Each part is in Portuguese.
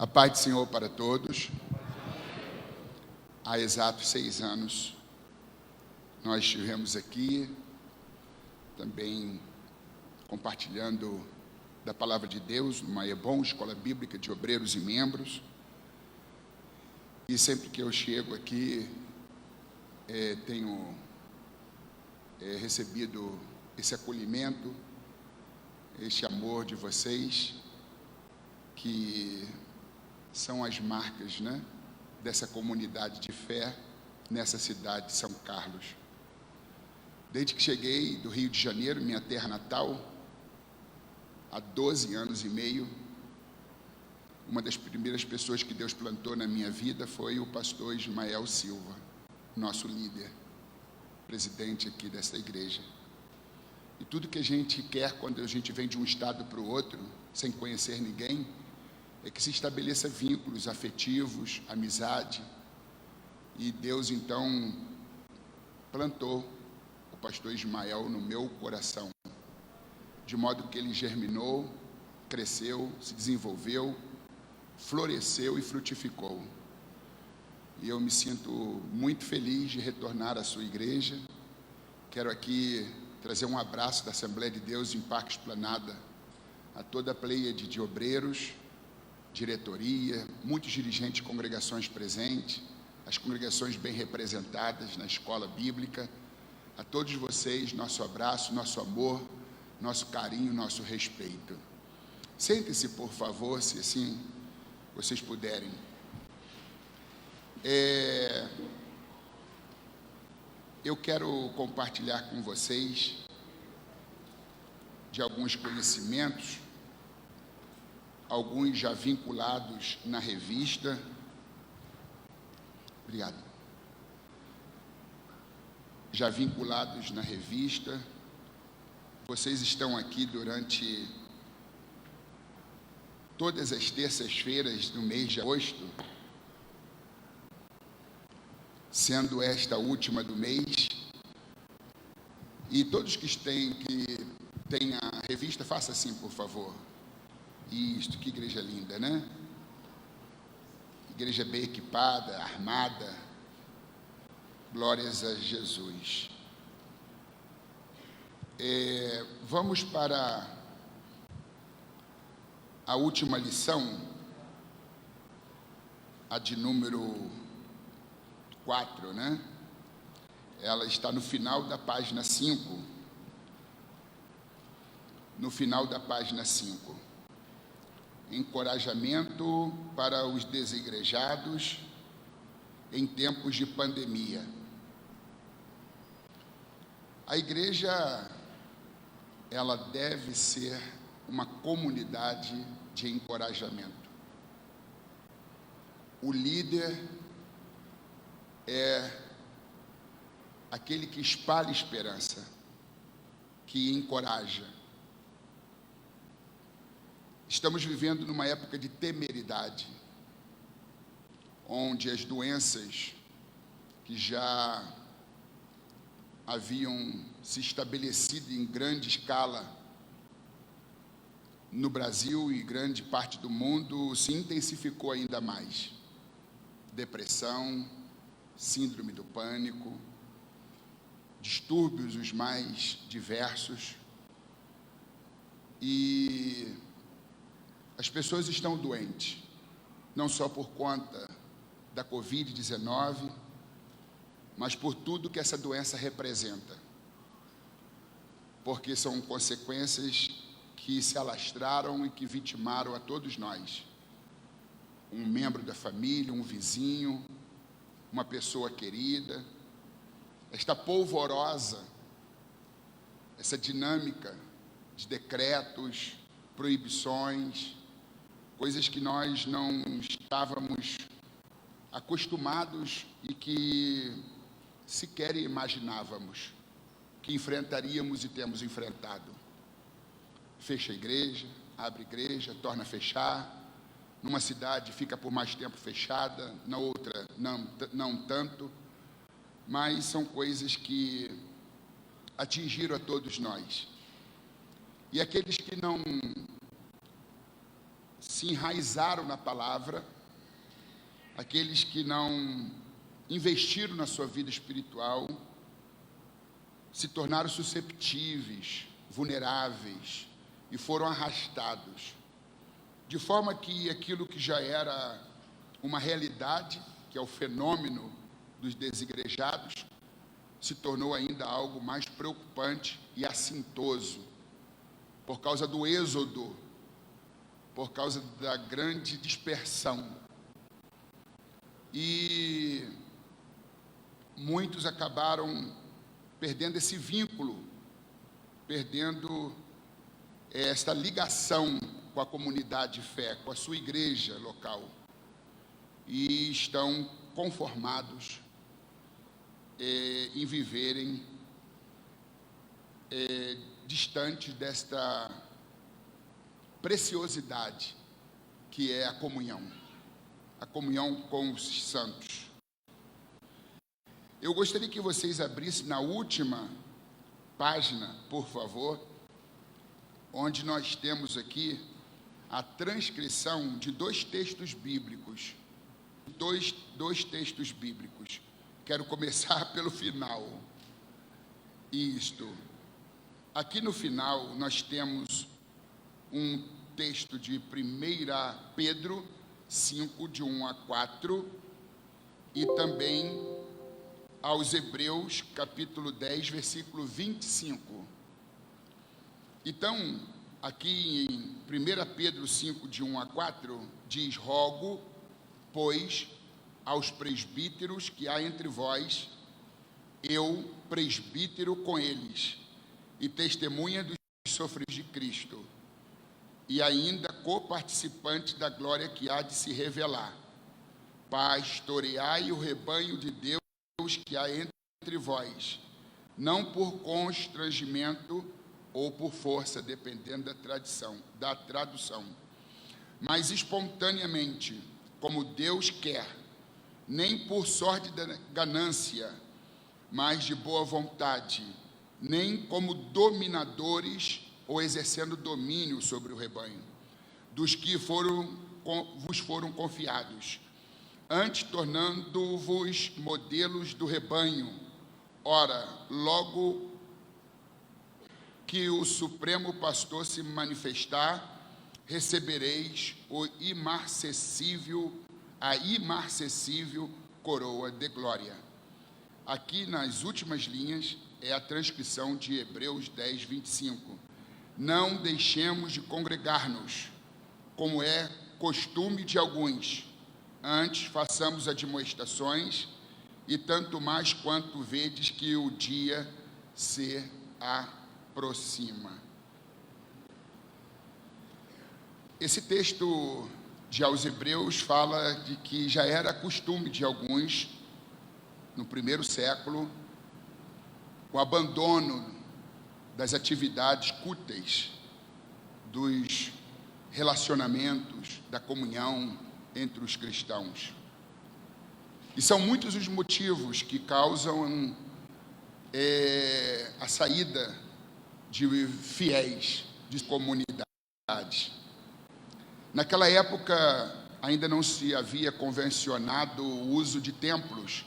A paz do Senhor para todos. Há exatos 6 anos, nós estivemos aqui, também compartilhando da Palavra de Deus, numa EBOM, Escola Bíblica de Obreiros e Membros. E sempre que eu chego aqui, tenho recebido esse acolhimento, este amor de vocês, que são as marcas, dessa comunidade de fé nessa cidade de São Carlos. Desde que cheguei do Rio de Janeiro, minha terra natal, há 12 anos e meio, uma das primeiras pessoas que Deus plantou na minha vida foi o pastor Ismael Silva, nosso líder, presidente aqui dessa igreja. E tudo que a gente quer quando a gente vem de um estado para o outro, sem conhecer ninguém, é que se estabeleça vínculos afetivos, amizade. E Deus, então, plantou o pastor Ismael no meu coração, de modo que ele germinou, cresceu, se desenvolveu, floresceu e frutificou. E eu me sinto muito feliz de retornar à sua igreja. Quero aqui trazer um abraço da Assembleia de Deus em Parque Esplanada a toda a pleiade de obreiros, diretoria, muitos dirigentes de congregações presentes, as congregações bem representadas na escola bíblica. A todos vocês, nosso abraço, nosso amor, nosso carinho, nosso respeito. Sentem-se, por favor, se assim vocês puderem. Eu quero compartilhar com vocês de alguns conhecimentos, alguns já vinculados na revista. Obrigado. Já vinculados na revista. Vocês estão aqui durante todas as terças-feiras do mês de agosto, sendo esta última do mês. E todos que têm a revista, faça assim, por favor. Isto, que igreja linda, Igreja bem equipada, armada. Glórias a Jesus. Vamos para a última lição, a de número 4, Ela está no final da página 5. No final da página 5. Encorajamento para os desigrejados em tempos de pandemia. A igreja, ela deve ser uma comunidade de encorajamento. O líder é aquele que espalha esperança, que encoraja. Estamos vivendo numa época de temeridade, onde as doenças que já haviam se estabelecido em grande escala no Brasil e grande parte do mundo se intensificou ainda mais. Depressão, síndrome do pânico, distúrbios os mais diversos, e as pessoas estão doentes, não só por conta da Covid-19, mas por tudo que essa doença representa, porque são consequências que se alastraram e que vitimaram a todos nós. Um membro da família, um vizinho, uma pessoa querida. Esta polvorosa, essa dinâmica de decretos, proibições, coisas que nós não estávamos acostumados e que sequer imaginávamos que enfrentaríamos e temos enfrentado. Fecha a igreja, abre a igreja, torna a fechar. Numa cidade fica por mais tempo fechada, na outra não tanto. Mas são coisas que atingiram a todos nós. E aqueles que não se enraizaram na palavra, aqueles que não investiram na sua vida espiritual, se tornaram susceptíveis, vulneráveis e foram arrastados, de forma que aquilo que já era uma realidade, que é o fenômeno dos desigrejados, se tornou ainda algo mais preocupante e assintoso, por causa do êxodo, por causa da grande dispersão. E muitos acabaram perdendo esse vínculo, perdendo esta ligação com a comunidade de fé, com a sua igreja local, e estão conformados em viverem distante desta preciosidade que é a comunhão com os santos. Eu gostaria que vocês abrissem na última página, por favor, onde nós temos aqui a transcrição de dois textos bíblicos. Dois textos bíblicos. Quero começar pelo final. Isto. Aqui no final nós temos um texto de 1 Pedro 5, de 1 a 4, e também aos Hebreus, capítulo 10, versículo 25. Então, aqui em 1 Pedro 5, de 1 a 4, diz: rogo, pois, aos presbíteros que há entre vós, eu, presbítero com eles, e testemunha dos sofrimentos de Cristo, e ainda coparticipante da glória que há de se revelar. Pastoreai o rebanho de Deus que há entre vós, não por constrangimento ou por força, dependendo da tradução, mas espontaneamente, como Deus quer, nem por sorte da ganância, mas de boa vontade, nem como dominadores ou exercendo domínio sobre o rebanho, dos que vos foram confiados, antes tornando-vos modelos do rebanho. Ora, logo que o Supremo Pastor se manifestar, recebereis a imarcessível coroa de glória. Aqui nas últimas linhas é a transcrição de Hebreus 10, 25. Não deixemos de congregar-nos, como é costume de alguns. Antes façamos admoestações, e tanto mais quanto vedes que o dia se aproxima. Esse texto de aos Hebreus fala de que já era costume de alguns, no primeiro século, o abandono das atividades cúteis, dos relacionamentos, da comunhão entre os cristãos. E são muitos os motivos que causam a saída de fiéis, de comunidades. Naquela época, ainda não se havia convencionado o uso de templos.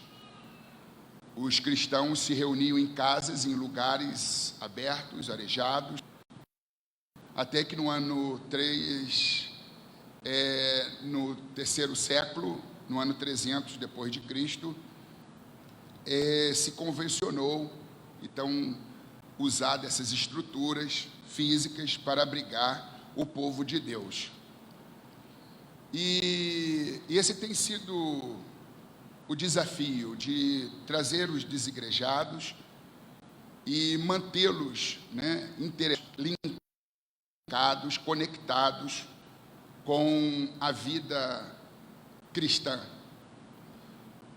Os cristãos se reuniam em casas, em lugares abertos, arejados, até que no ano 3, no terceiro século, no ano 300 depois de Cristo, se convencionou, então, usar dessas estruturas físicas para abrigar o povo de Deus. E esse tem sido o desafio de trazer os desigrejados e mantê-los, linkados, conectados com a vida cristã.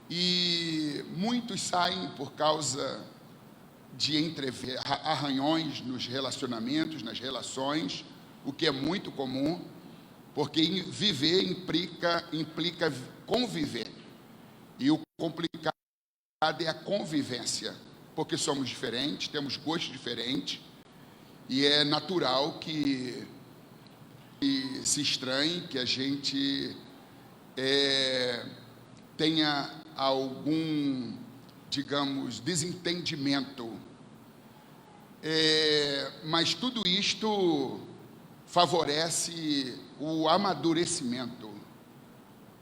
E muitos saem por causa de arranhões nos relacionamentos, nas relações, o que é muito comum, porque viver implica conviver. E o complicado é a convivência, porque somos diferentes, temos gostos diferentes, e é natural que E se estranhe que a gente tenha algum, digamos, desentendimento. Mas tudo isto favorece o amadurecimento,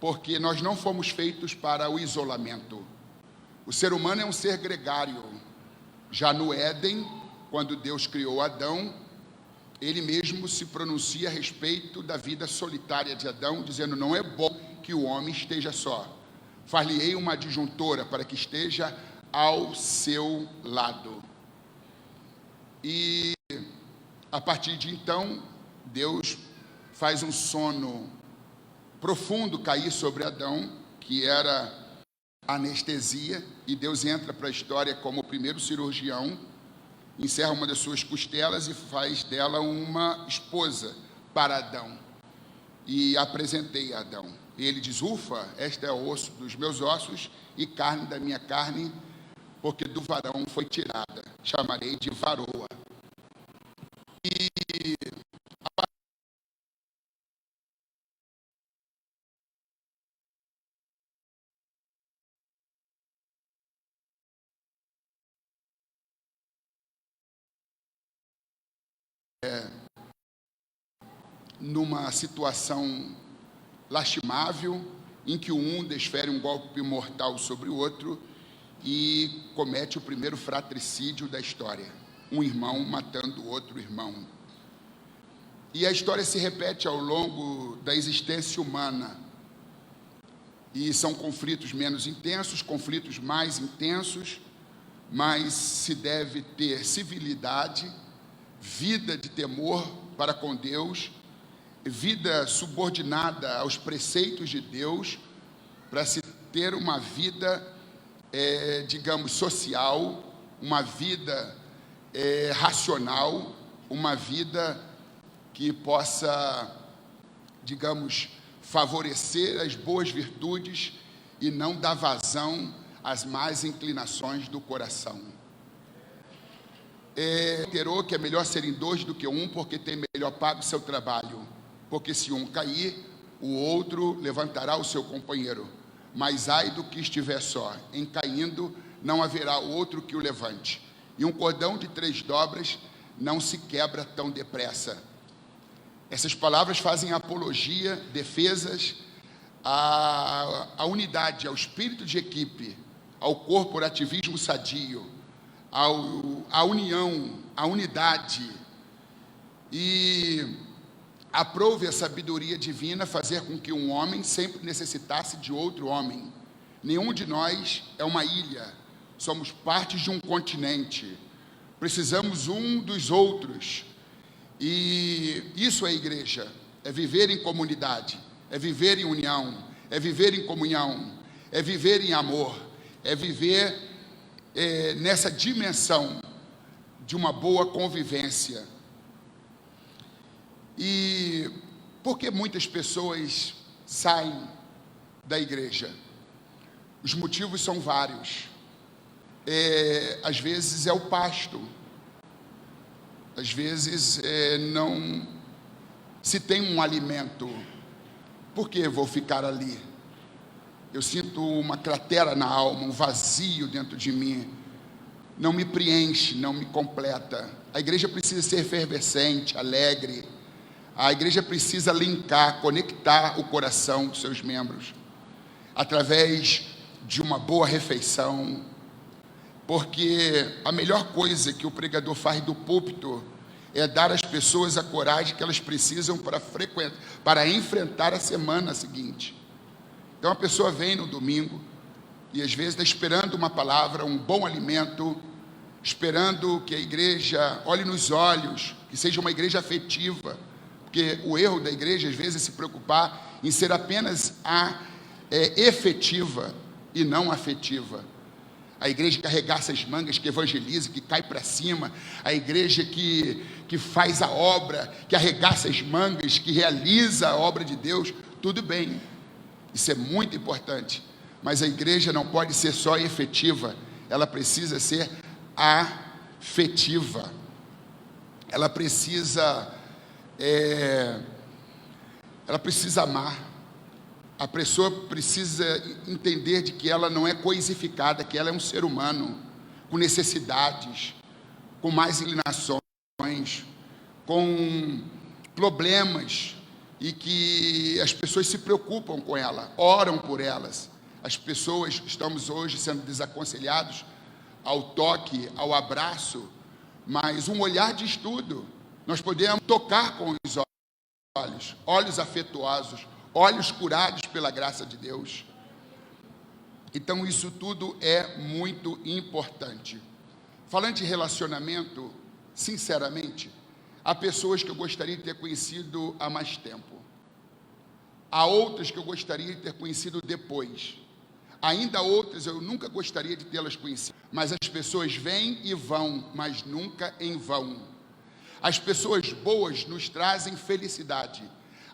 porque nós não fomos feitos para o isolamento. O ser humano é um ser gregário. Já no Éden, quando Deus criou Adão, ele mesmo se pronuncia a respeito da vida solitária de Adão, dizendo: não é bom que o homem esteja só. Far-lhe-ei uma adjuntora para que esteja ao seu lado. E a partir de então, Deus faz um sono profundo cair sobre Adão, que era anestesia, e Deus entra para a história como o primeiro cirurgião, encerra uma das suas costelas e faz dela uma esposa para Adão. E apresentei a Adão. E ele diz: ufa, esta é o osso dos meus ossos e carne da minha carne, porque do varão foi tirada. Chamarei de varoa. E numa situação lastimável, em que um desfere um golpe mortal sobre o outro e comete o primeiro fratricídio da história, um irmão matando outro irmão. E a história se repete ao longo da existência humana, e são conflitos menos intensos, conflitos mais intensos, mas se deve ter civilidade, vida de temor para com Deus, vida subordinada aos preceitos de Deus, para se ter uma vida, digamos, social, uma vida racional, uma vida que possa, digamos, favorecer as boas virtudes e não dar vazão às más inclinações do coração. Terou que é melhor serem dois do que um, porque tem melhor pago o seu trabalho. Porque se um cair, o outro levantará o seu companheiro. Mas ai do que estiver só, em caindo não haverá outro que o levante. E um cordão de 3 dobras não se quebra tão depressa. Essas palavras fazem apologia, defesas à unidade, ao espírito de equipe, ao corporativismo sadio, à união, à unidade. E aprove a sabedoria divina fazer com que um homem sempre necessitasse de outro homem. Nenhum de nós é uma ilha, somos partes de um continente, precisamos um dos outros. E isso é igreja, é viver em comunidade, é viver em união, é viver em comunhão, é viver em amor, é viver nessa dimensão de uma boa convivência. E por que muitas pessoas saem da igreja? Os motivos são vários. Às vezes é o pasto, às vezes não se tem um alimento. Por que vou ficar ali? Eu sinto uma cratera na alma, um vazio dentro de mim, não me preenche, não me completa. A igreja precisa ser efervescente, alegre. A igreja precisa linkar, conectar o coração dos seus membros, através de uma boa refeição, porque a melhor coisa que o pregador faz do púlpito é dar às pessoas a coragem que elas precisam para enfrentar a semana seguinte. Então a pessoa vem no domingo e às vezes está esperando uma palavra, um bom alimento, esperando que a igreja olhe nos olhos, que seja uma igreja afetiva, porque o erro da igreja às vezes é se preocupar em ser apenas efetiva e não afetiva. A igreja que arregaça as mangas, que evangeliza, que cai para cima, a igreja que faz a obra, que arregaça as mangas, que realiza a obra de Deus, tudo bem, isso é muito importante, mas a igreja não pode ser só efetiva, ela precisa ser afetiva, ela precisa ela precisa amar. A pessoa precisa entender de que ela não é coisificada, que ela é um ser humano, com necessidades, com mais inclinações, com problemas, e que as pessoas se preocupam com ela, oram por elas. As pessoas, estamos hoje sendo desaconselhados ao toque, ao abraço, mas um olhar de estudo, nós podemos tocar com os olhos, olhos afetuosos, olhos curados pela graça de Deus. Então isso tudo é muito importante. Falando de relacionamento, sinceramente, há pessoas que eu gostaria de ter conhecido há mais tempo. Há outras que eu gostaria de ter conhecido depois. Ainda outras eu nunca gostaria de tê-las conhecido. Mas as pessoas vêm e vão, mas nunca em vão. As pessoas boas nos trazem felicidade.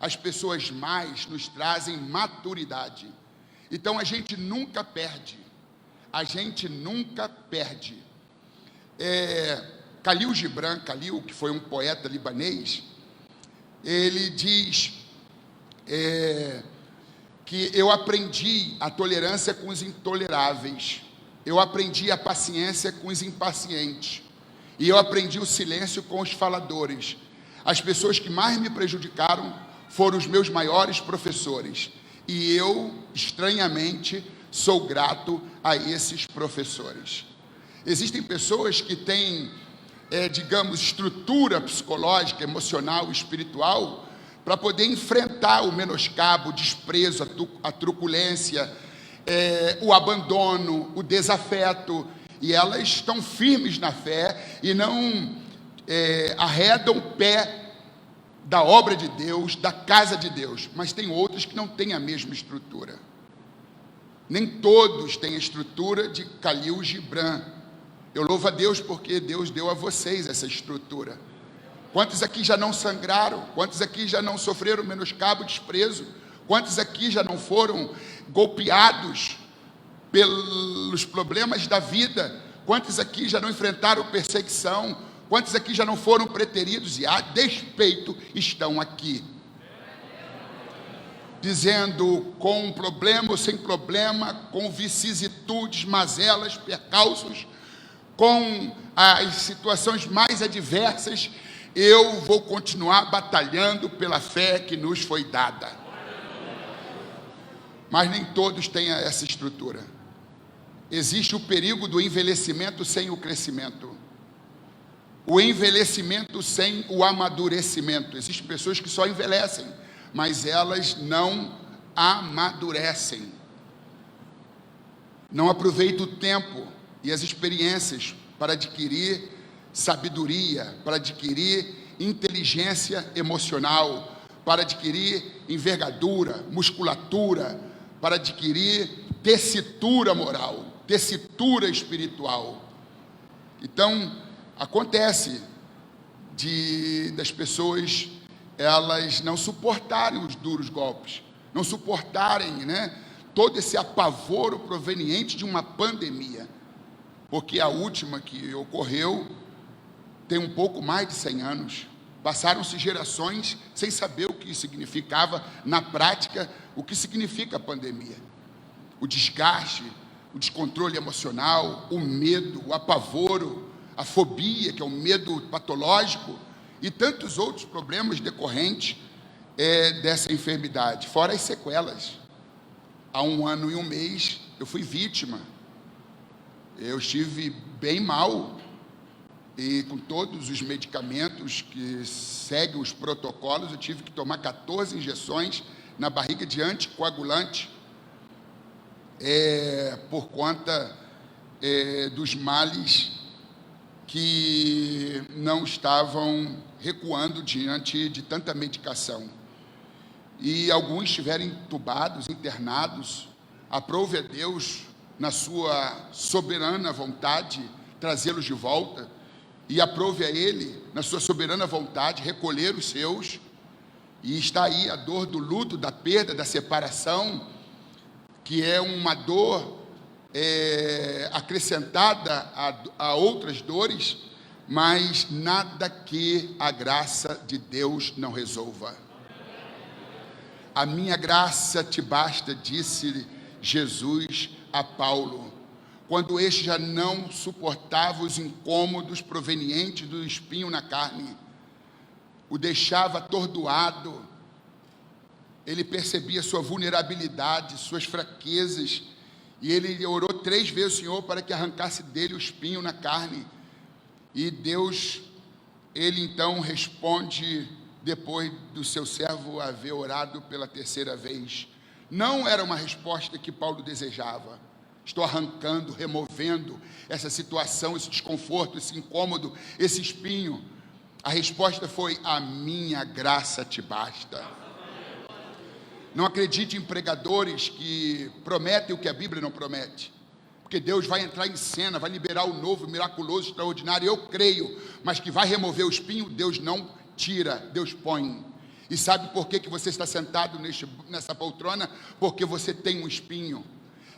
As pessoas más nos trazem maturidade. Então a gente nunca perde. A gente nunca perde. Khalil Gibran, que foi um poeta libanês, ele diz que eu aprendi a tolerância com os intoleráveis, eu aprendi a paciência com os impacientes, e eu aprendi o silêncio com os faladores. As pessoas que mais me prejudicaram foram os meus maiores professores, e eu, estranhamente, sou grato a esses professores. Existem pessoas que têm, digamos, estrutura psicológica, emocional, espiritual, para poder enfrentar o menoscabo, o desprezo, a truculência, o abandono, o desafeto, e elas estão firmes na fé e não arredam o pé da obra de Deus, da casa de Deus. Mas tem outras que não têm a mesma estrutura. Nem todos têm a estrutura de Khalil Gibran. Eu louvo a Deus porque Deus deu a vocês essa estrutura. Quantos aqui já não sangraram? Quantos aqui já não sofreram menoscabo, desprezo? Quantos aqui já não foram golpeados pelos problemas da vida? Quantos aqui já não enfrentaram perseguição? Quantos aqui já não foram preteridos e a despeito estão aqui? Dizendo, com problema ou sem problema, com vicissitudes, mazelas, percalços, com as situações mais adversas, eu vou continuar batalhando pela fé que nos foi dada. Mas nem todos têm essa estrutura. Existe o perigo do envelhecimento sem o crescimento. O envelhecimento sem o amadurecimento. Existem pessoas que só envelhecem, mas elas não amadurecem. Não aproveitam o tempo e as experiências para adquirir sabedoria, para adquirir inteligência emocional, para adquirir envergadura, musculatura, para adquirir tessitura moral, tessitura espiritual. Então, acontece das pessoas elas não suportarem os duros golpes, não suportarem, todo esse apavoro proveniente de uma pandemia, porque a última que ocorreu tem um pouco mais de 100 anos. Passaram-se gerações sem saber o que significava, na prática, o que significa a pandemia. O desgaste, o descontrole emocional, o medo, o apavoro, a fobia, que é o medo patológico, e tantos outros problemas decorrentes dessa enfermidade, fora as sequelas. Há 1 ano e 1 mês, eu fui vítima. Eu estive bem mal, e com todos os medicamentos que seguem os protocolos, eu tive que tomar 14 injeções na barriga de anticoagulante, por conta dos males que não estavam recuando diante de tanta medicação. E alguns estiveram entubados, internados. Aprove a Deus, na sua soberana vontade, trazê-los de volta, e aprove a Ele, na sua soberana vontade, recolher os seus, e está aí a dor do luto, da perda, da separação, que é uma dor acrescentada a outras dores, mas nada que a graça de Deus não resolva. A minha graça te basta, disse Jesus a Paulo, quando este já não suportava os incômodos provenientes do espinho na carne, o deixava atordoado. Ele percebia sua vulnerabilidade, suas fraquezas, e ele orou 3 vezes ao Senhor para que arrancasse dele o espinho na carne. E Deus, ele então responde, depois do seu servo haver orado pela 3ª vez. Não era uma resposta que Paulo desejava. Estou arrancando, removendo essa situação, esse desconforto, esse incômodo, esse espinho. A resposta foi: a minha graça te basta. Não acredite em pregadores que prometem o que a Bíblia não promete, porque Deus vai entrar em cena, vai liberar o novo, miraculoso, extraordinário, eu creio, mas que vai remover o espinho, Deus não tira, Deus põe. E sabe por que você está sentado nessa poltrona? Porque você tem um espinho.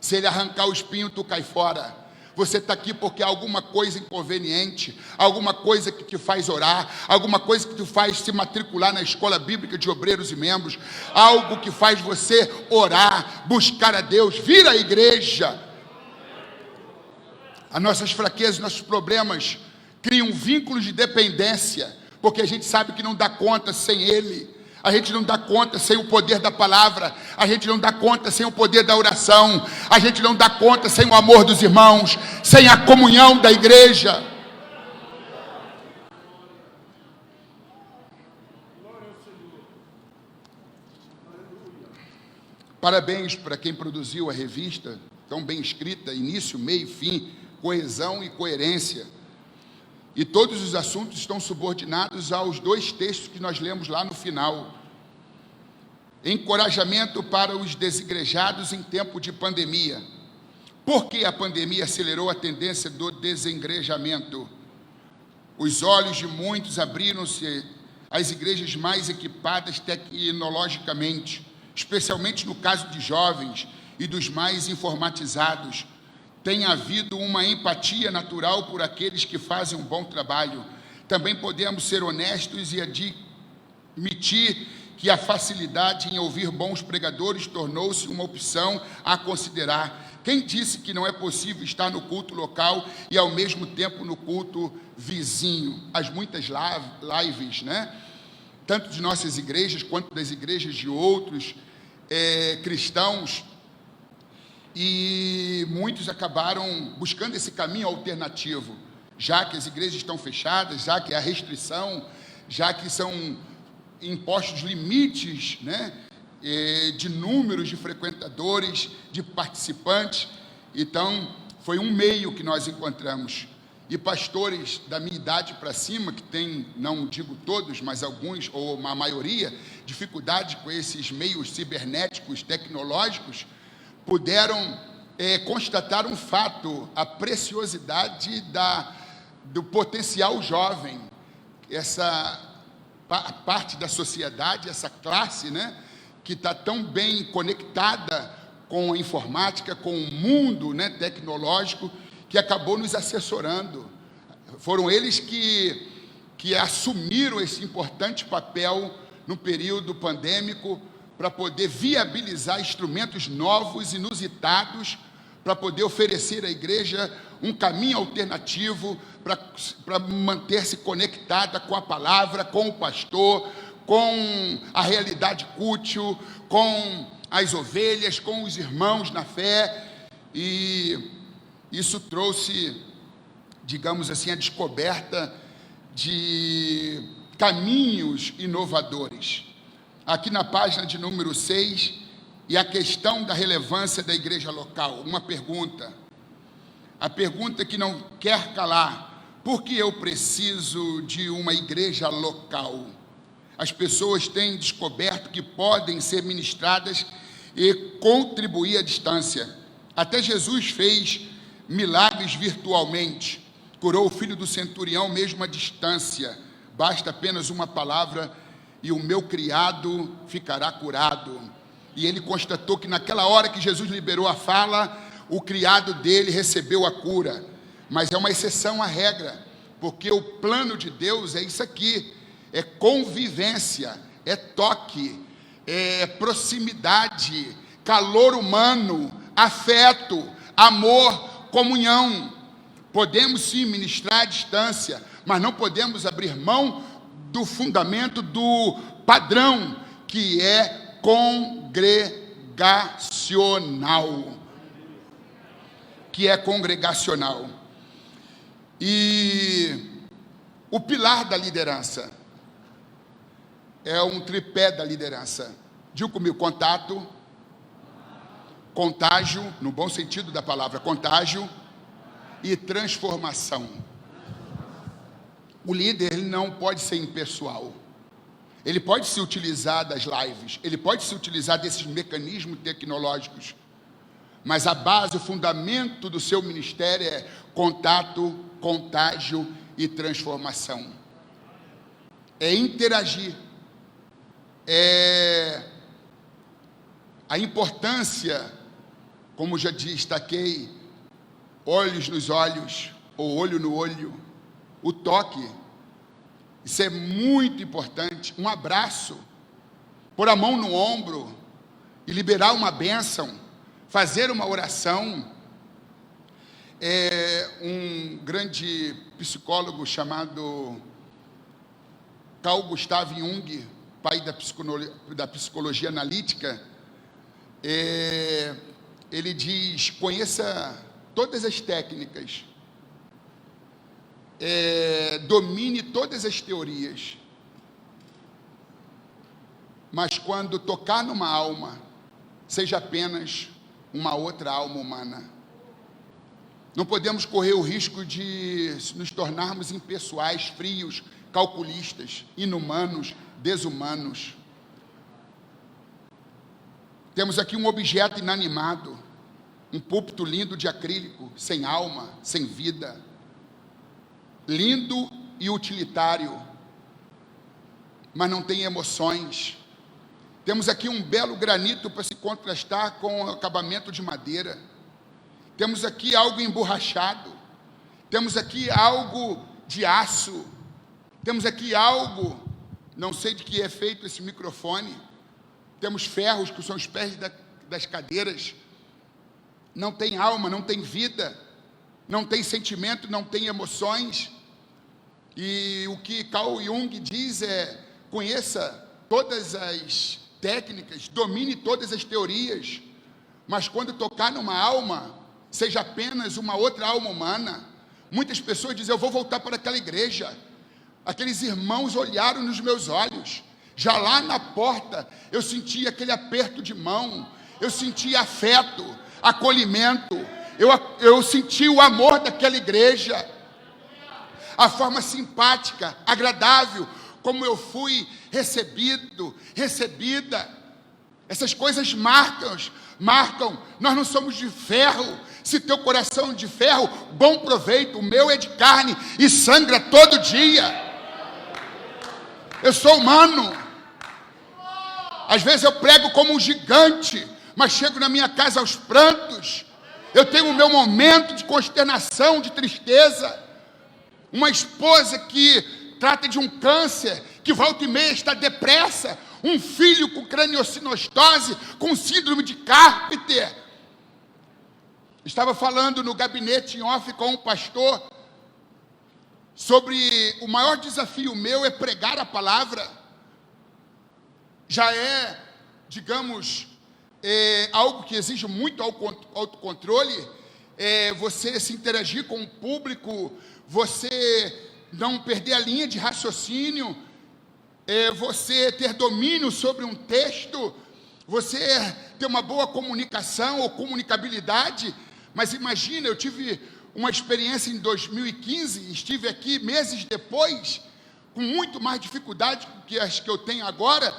Se ele arrancar o espinho, tu cai fora. Você está aqui porque há alguma coisa inconveniente, alguma coisa que te faz orar, alguma coisa que te faz se matricular na escola bíblica de obreiros e membros, algo que faz você orar, buscar a Deus, vir à igreja. As nossas fraquezas, nossos problemas criam vínculos de dependência, porque a gente sabe que não dá conta sem Ele. A gente não dá conta sem o poder da palavra, a gente não dá conta sem o poder da oração, a gente não dá conta sem o amor dos irmãos, sem a comunhão da igreja. Parabéns para quem produziu a revista, tão bem escrita, início, meio, fim, coesão e coerência. E todos os assuntos estão subordinados aos 2 textos que nós lemos lá no final. Encorajamento para os desigrejados em tempo de pandemia. Por que a pandemia acelerou a tendência do desengrejamento? Os olhos de muitos abriram-se às igrejas mais equipadas tecnologicamente, especialmente no caso de jovens e dos mais informatizados. Tem havido uma empatia natural por aqueles que fazem um bom trabalho. Também podemos ser honestos e admitir que a facilidade em ouvir bons pregadores tornou-se uma opção a considerar. Quem disse que não é possível estar no culto local e ao mesmo tempo no culto vizinho? As muitas lives, né? Tanto de nossas igrejas quanto das igrejas de outros cristãos. E muitos acabaram buscando esse caminho alternativo, já que as igrejas estão fechadas, já que há restrição, já que são impostos limites, né, de números de frequentadores, de participantes. Então, foi um meio que nós encontramos. E pastores da minha idade para cima, que tem, não digo todos, mas alguns, ou uma maioria, dificuldade com esses meios cibernéticos, tecnológicos, puderam constatar um fato: a preciosidade do potencial jovem, essa parte da sociedade, essa classe, né, que está tão bem conectada com a informática, com o mundo, né, tecnológico, que acabou nos assessorando. Foram eles que assumiram esse importante papel no período pandêmico, para poder viabilizar instrumentos novos, inusitados, para poder oferecer à igreja um caminho alternativo, para manter-se conectada com a palavra, com o pastor, com a realidade cultural, com as ovelhas, com os irmãos na fé. E isso trouxe, digamos assim, a descoberta de caminhos inovadores. Aqui na página de número 6, e a questão da relevância da igreja local. Uma pergunta, a pergunta que não quer calar: por que eu preciso de uma igreja local? As pessoas têm descoberto que podem ser ministradas e contribuir à distância. Até Jesus fez milagres virtualmente, curou o filho do centurião mesmo à distância. Basta apenas uma palavra e o meu criado ficará curado. E ele constatou que naquela hora que Jesus liberou a fala, o criado dele recebeu a cura. Mas é uma exceção à regra, porque o plano de Deus é isso aqui: é convivência, é toque, proximidade, calor humano, afeto, amor, comunhão. Podemos sim ministrar à distância, mas não podemos abrir mão do fundamento, do padrão, que é congregacional. E o pilar da liderança é um tripé da liderança. Diga comigo: contato, contágio, no bom sentido da palavra, contágio e transformação. O líder, ele não pode ser impessoal. Ele pode se utilizar das lives, ele pode se utilizar desses mecanismos tecnológicos, mas a base, o fundamento do seu ministério é contato, contágio e transformação. É interagir. É a importância, como já destaquei, olhos nos olhos, ou olho no olho, o toque, isso é muito importante. Um abraço, pôr a mão no ombro e liberar uma bênção, fazer uma oração. Um grande psicólogo chamado Carl Gustav Jung, pai da psicologia analítica, ele diz: conheça todas as técnicas, domine todas as teorias, mas quando tocar numa alma, seja apenas uma outra alma humana. Não podemos correr o risco de nos tornarmos impessoais, frios, calculistas, inumanos, desumanos. Temos aqui um objeto inanimado, um púlpito lindo de acrílico, sem alma, sem vida, lindo e utilitário, mas não tem emoções. Temos aqui um belo granito para se contrastar com o acabamento de madeira. Temos aqui algo emborrachado, temos aqui algo de aço, temos aqui algo, não sei de que é feito esse microfone, temos ferros que são os pés das cadeiras. Não tem alma, não tem vida, não tem sentimento, não tem emoções. E o que Carl Jung diz é: conheça todas as técnicas, domine todas as teorias, mas quando tocar numa alma, seja apenas uma outra alma humana. Muitas pessoas dizem: eu vou voltar para aquela igreja. Aqueles irmãos olharam nos meus olhos, já lá na porta eu senti aquele aperto de mão, eu senti afeto, acolhimento, eu senti o amor daquela igreja, a forma simpática, agradável, como eu fui recebida. Essas coisas marcam. Nós não somos de ferro. Se teu coração é de ferro, bom proveito. O meu é de carne e sangra todo dia. Eu sou humano. Às vezes eu prego como um gigante, mas chego na minha casa aos prantos. Eu tenho o meu momento de consternação, de tristeza. Uma esposa que trata de um câncer, que volta e meia está depressa. Um filho com craniocinostose, com síndrome de Carpenter. Estava falando no gabinete em off com um pastor sobre o maior desafio meu é pregar a palavra. Já é, digamos, algo que exige muito autocontrole, você se interagir com o público, você não perder a linha de raciocínio, você ter domínio sobre um texto, você ter uma boa comunicação ou comunicabilidade. Mas imagina, eu tive uma experiência em 2015, estive aqui meses depois, com muito mais dificuldade do que as que eu tenho agora.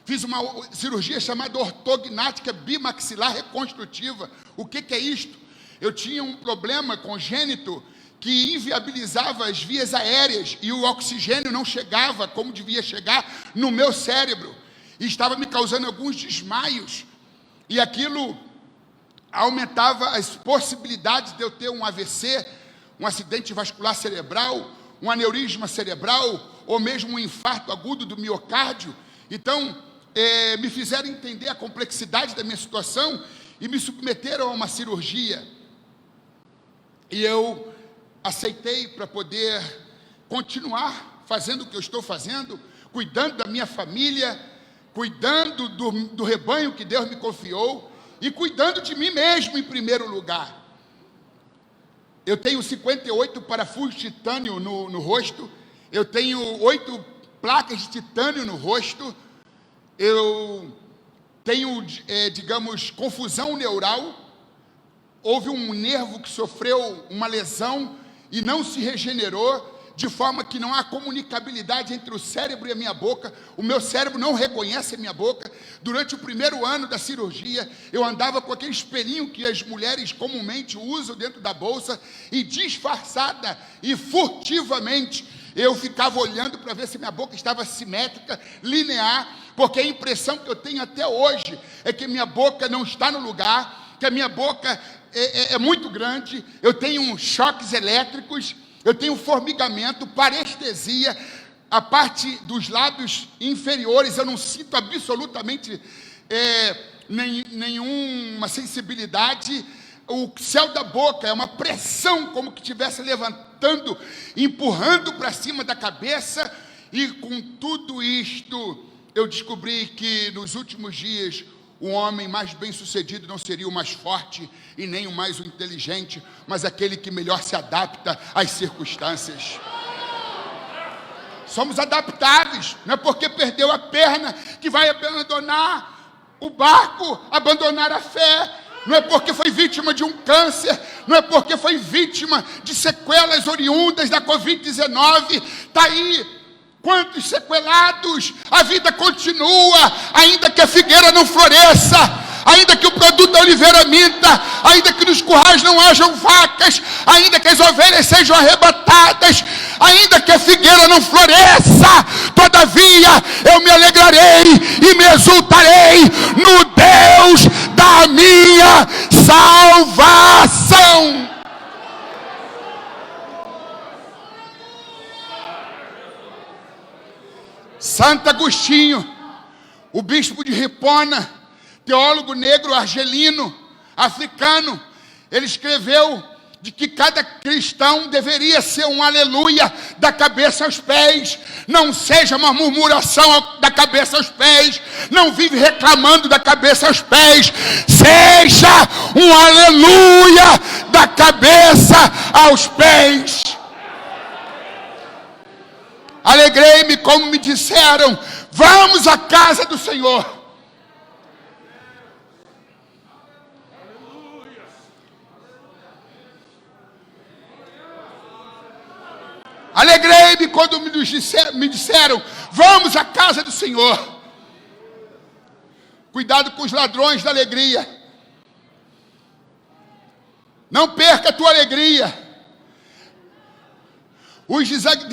Fiz uma cirurgia chamada ortognática bimaxilar reconstrutiva. O que é isto? Eu tinha um problema congênito que inviabilizava as vias aéreas e o oxigênio não chegava como devia chegar no meu cérebro. E estava me causando alguns desmaios. E aquilo aumentava as possibilidades de eu ter um AVC, um acidente vascular cerebral, um aneurisma cerebral, ou mesmo um infarto agudo do miocárdio. Então, me fizeram entender a complexidade da minha situação e me submeteram a uma cirurgia. E eu aceitei para poder continuar fazendo o que eu estou fazendo, cuidando da minha família, cuidando do rebanho que Deus me confiou e cuidando de mim mesmo em primeiro lugar. Eu tenho 58 parafusos de titânio no rosto, eu tenho 8 placas de titânio no rosto, eu tenho, digamos, confusão neural. Houve um nervo que sofreu uma lesão e não se regenerou, de forma que não há comunicabilidade entre o cérebro e a minha boca. O meu cérebro não reconhece a minha boca. Durante o primeiro ano da cirurgia, eu andava com aquele espelhinho que as mulheres comumente usam dentro da bolsa, e disfarçada e furtivamente eu ficava olhando para ver se minha boca estava simétrica, linear, porque a impressão que eu tenho até hoje é que minha boca não está no lugar, que a minha boca é muito grande, eu tenho choques elétricos, eu tenho formigamento, parestesia, a parte dos lábios inferiores eu não sinto absolutamente nenhuma sensibilidade. O céu da boca é uma pressão, como que estivesse levantando, empurrando para cima da cabeça. E com tudo isto, eu descobri que nos últimos dias, o homem mais bem-sucedido não seria o mais forte e nem o mais inteligente, mas aquele que melhor se adapta às circunstâncias. Somos adaptáveis, não é porque perdeu a perna que vai abandonar o barco, abandonar a fé. Não é porque foi vítima de um câncer, não é porque foi vítima de sequelas oriundas da Covid-19. Está aí, quantos sequelados? A vida continua, ainda que a figueira não floresça, ainda que o produto da oliveira minta, ainda que nos currais não hajam vacas, ainda que as ovelhas sejam arrebatadas, ainda que a figueira não floresça, todavia eu me alegrarei e me exultarei no Deus da minha salvação. Santo Agostinho, o bispo de Hipona, teólogo negro argelino, africano, ele escreveu de que cada cristão deveria ser um aleluia da cabeça aos pés. Não seja uma murmuração da cabeça aos pés. Não vive reclamando da cabeça aos pés. Seja um aleluia da cabeça aos pés. Alegrei-me como me disseram: vamos à casa do Senhor. Alegrei-me quando me disseram: vamos à casa do Senhor. Cuidado com os ladrões da alegria. Não perca a tua alegria. Os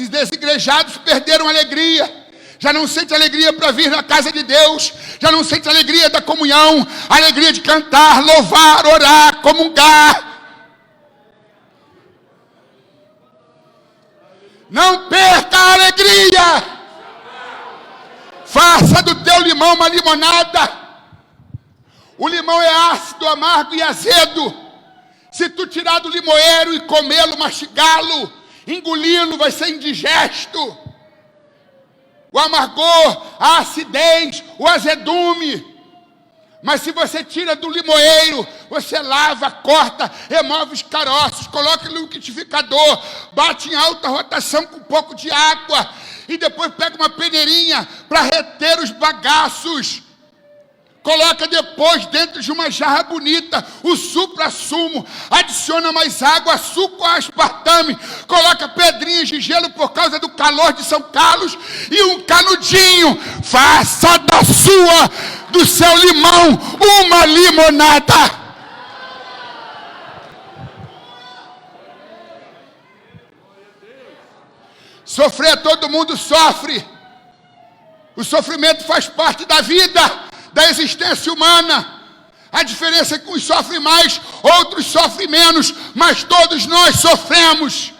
desigrejados perderam a alegria. Já não sente alegria para vir na casa de Deus. Já não sente alegria da comunhão. A alegria de cantar, louvar, orar, comungar. Não perca a alegria. Faça do teu limão uma limonada. O limão é ácido, amargo e azedo. Se tu tirar do limoeiro e comê-lo, mastigá-lo, engoli-lo, vai ser indigesto. O amargor, a acidez, o azedume. Mas se você tira do limoeiro, você lava, corta, remove os caroços, coloca no liquidificador, bate em alta rotação com um pouco de água e depois pega uma peneirinha para reter os bagaços. Coloca depois dentro de uma jarra bonita o supra-sumo, adiciona mais água, açúcar, aspartame, coloca pedrinhas de gelo por causa do calor de São Carlos e um canudinho. Faça do seu limão uma limonada. Sofrer, todo mundo sofre. O sofrimento faz parte da vida, da existência humana. A diferença é que uns sofrem mais, outros sofrem menos, mas todos nós sofremos.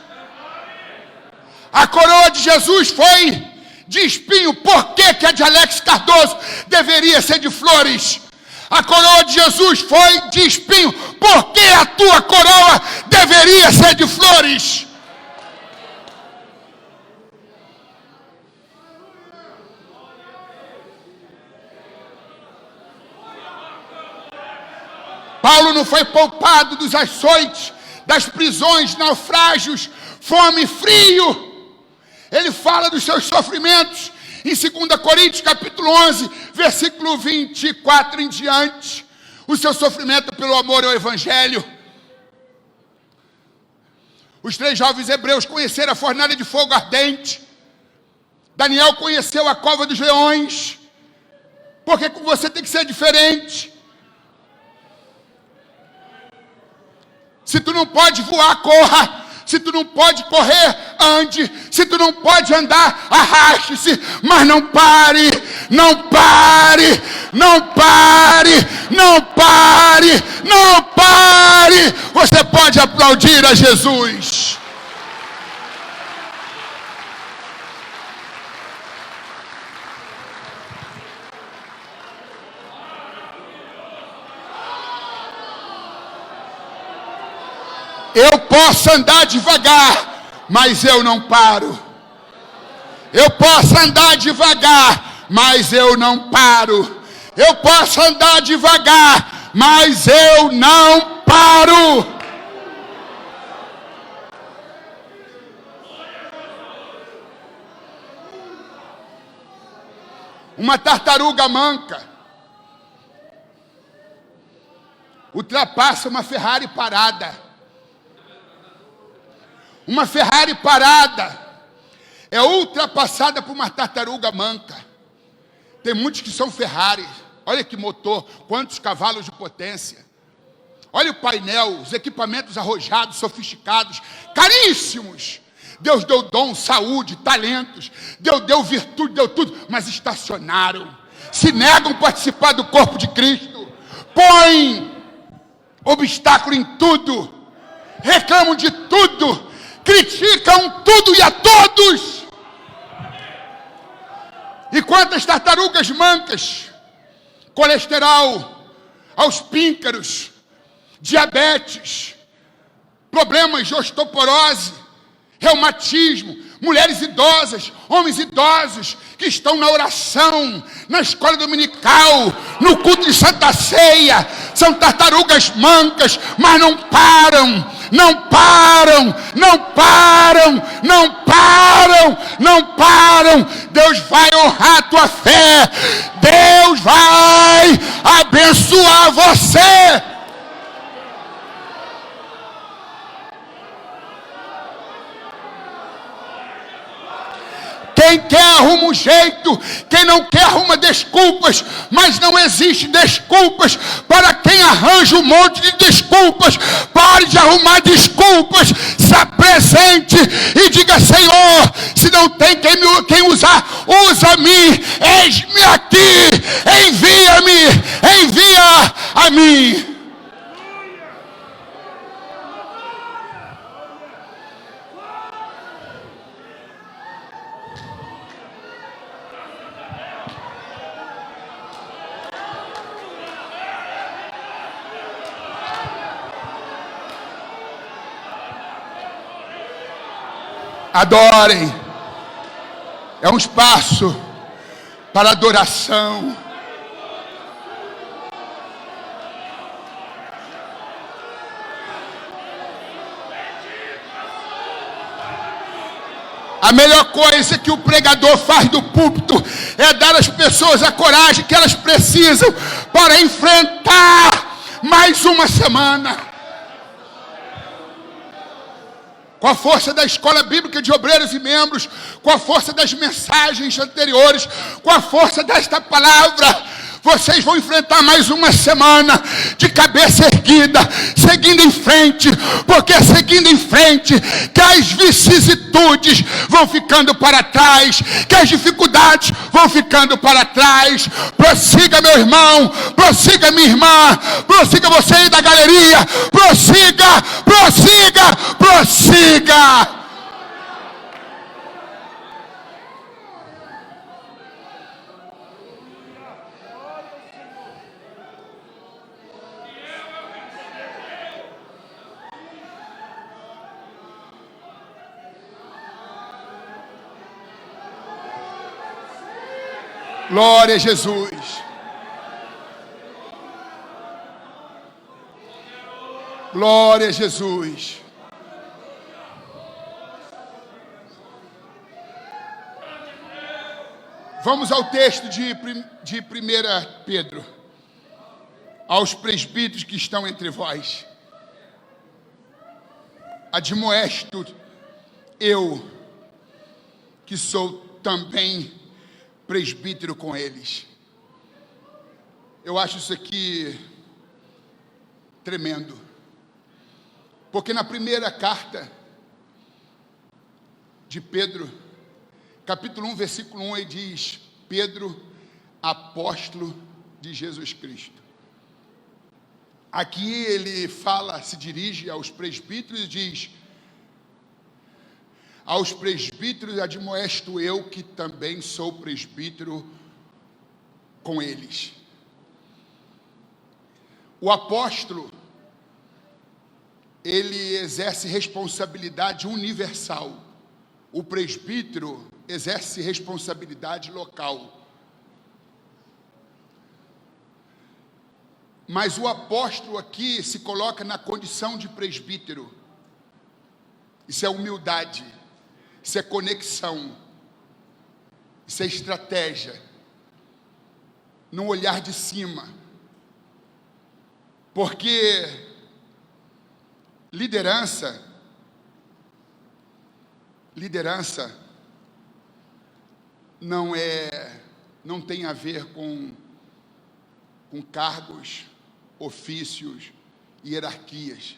A coroa de Jesus foi de espinho, por que que a de Alex Cardoso deveria ser de flores? A coroa de Jesus foi de espinho, por que a tua coroa deveria ser de flores? Paulo não foi poupado dos açoites, das prisões, naufrágios, fome, frio. Ele fala dos seus sofrimentos em 2 Coríntios capítulo 11, versículo 24 em diante. O seu sofrimento pelo amor ao evangelho. Os 3 jovens hebreus conheceram a fornalha de fogo ardente. Daniel conheceu a cova dos leões. Por que com você tem que ser diferente? Se tu não pode voar, corra. Se tu não pode correr, ande. Se tu não pode andar, arraste-se. Mas não pare, não pare, não pare, não pare, não pare. Você pode aplaudir a Jesus. Eu posso andar devagar, mas eu não paro. Eu posso andar devagar, mas eu não paro. Eu posso andar devagar, mas eu não paro. Uma tartaruga manca ultrapassa uma Ferrari parada. Uma Ferrari parada é ultrapassada por uma tartaruga manca. Tem muitos que são Ferrari. Olha que motor, quantos cavalos de potência. Olha o painel, os equipamentos arrojados, sofisticados, caríssimos. Deus deu dom, saúde, talentos. Deus deu virtude, deu tudo. Mas estacionaram. Se negam a participar do corpo de Cristo. Põem obstáculo em tudo. Reclamam de tudo. Criticam tudo e a todos. E quantas tartarugas mancas, colesterol, aos píncaros, diabetes, problemas de osteoporose, reumatismo, mulheres idosas, homens idosos, que estão na oração, na escola dominical, no culto de Santa Ceia, são tartarugas mancas, mas não param, não param, não param, não param, não param. Deus vai honrar a tua fé, Deus vai abençoar você. Quem quer arruma um jeito, quem não quer arruma desculpas, mas não existe desculpas para quem arranja um monte de desculpas. Pare de arrumar desculpas, se apresente e diga: Senhor, se não tem quem usar, usa-me, eis-me aqui, envia-me, envia a mim. Adorem. É um espaço para adoração. A melhor coisa que o pregador faz do púlpito é dar às pessoas a coragem que elas precisam para enfrentar mais uma semana. Com a força da Escola Bíblica de Obreiros e Membros, com a força das mensagens anteriores, com a força desta palavra, vocês vão enfrentar mais uma semana de cabeça erguida, seguindo em frente, porque seguindo em frente, que as vicissitudes vão ficando para trás, que as dificuldades vão ficando para trás. Prossiga, meu irmão, prossiga, minha irmã, prossiga você aí da galeria, prossiga, prossiga, prossiga. Glória a Jesus. Glória a Jesus. Vamos ao texto de 1 Pedro. Aos presbíteros que estão entre vós, admoesto eu, que sou também presbítero com eles. Eu acho isso aqui tremendo, porque na primeira carta de Pedro, capítulo 1, versículo 1, ele diz: Pedro, apóstolo de Jesus Cristo. Aqui ele fala, se dirige aos presbíteros e diz: aos presbíteros admoesto eu, que também sou presbítero com eles. O apóstolo, ele exerce responsabilidade universal. O presbítero exerce responsabilidade local. Mas o apóstolo aqui se coloca na condição de presbítero. Isso é humildade, isso é conexão, isso é estratégia, no olhar de cima. Porque liderança não tem a ver com cargos, ofícios, hierarquias.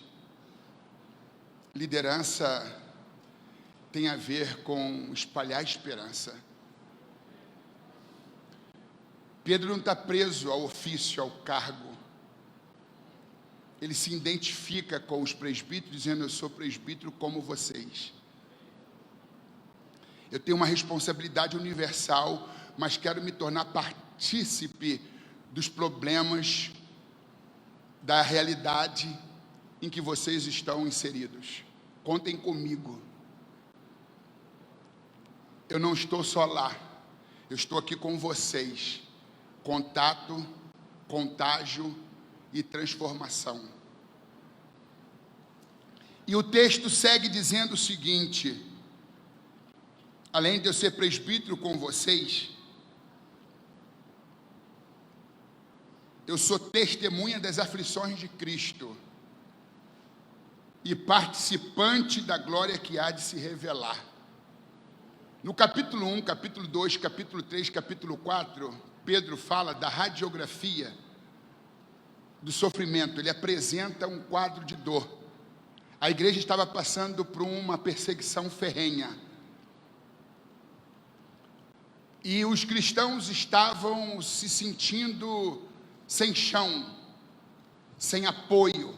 Liderança tem a ver com espalhar esperança. Pedro não está preso ao ofício, ao cargo. Ele se identifica com os presbíteros, dizendo: eu sou presbítero como vocês. Eu tenho uma responsabilidade universal, mas quero me tornar partícipe dos problemas, da realidade em que vocês estão inseridos. Contem comigo. Eu não estou só lá, eu estou aqui com vocês. Contato, contágio e transformação. E o texto segue dizendo o seguinte: além de eu ser presbítero com vocês, eu sou testemunha das aflições de Cristo e participante da glória que há de se revelar. No capítulo 1, capítulo 2, capítulo 3, capítulo 4, Pedro fala da radiografia do sofrimento. Ele apresenta um quadro de dor. A igreja estava passando por uma perseguição ferrenha. E os cristãos estavam se sentindo sem chão, sem apoio.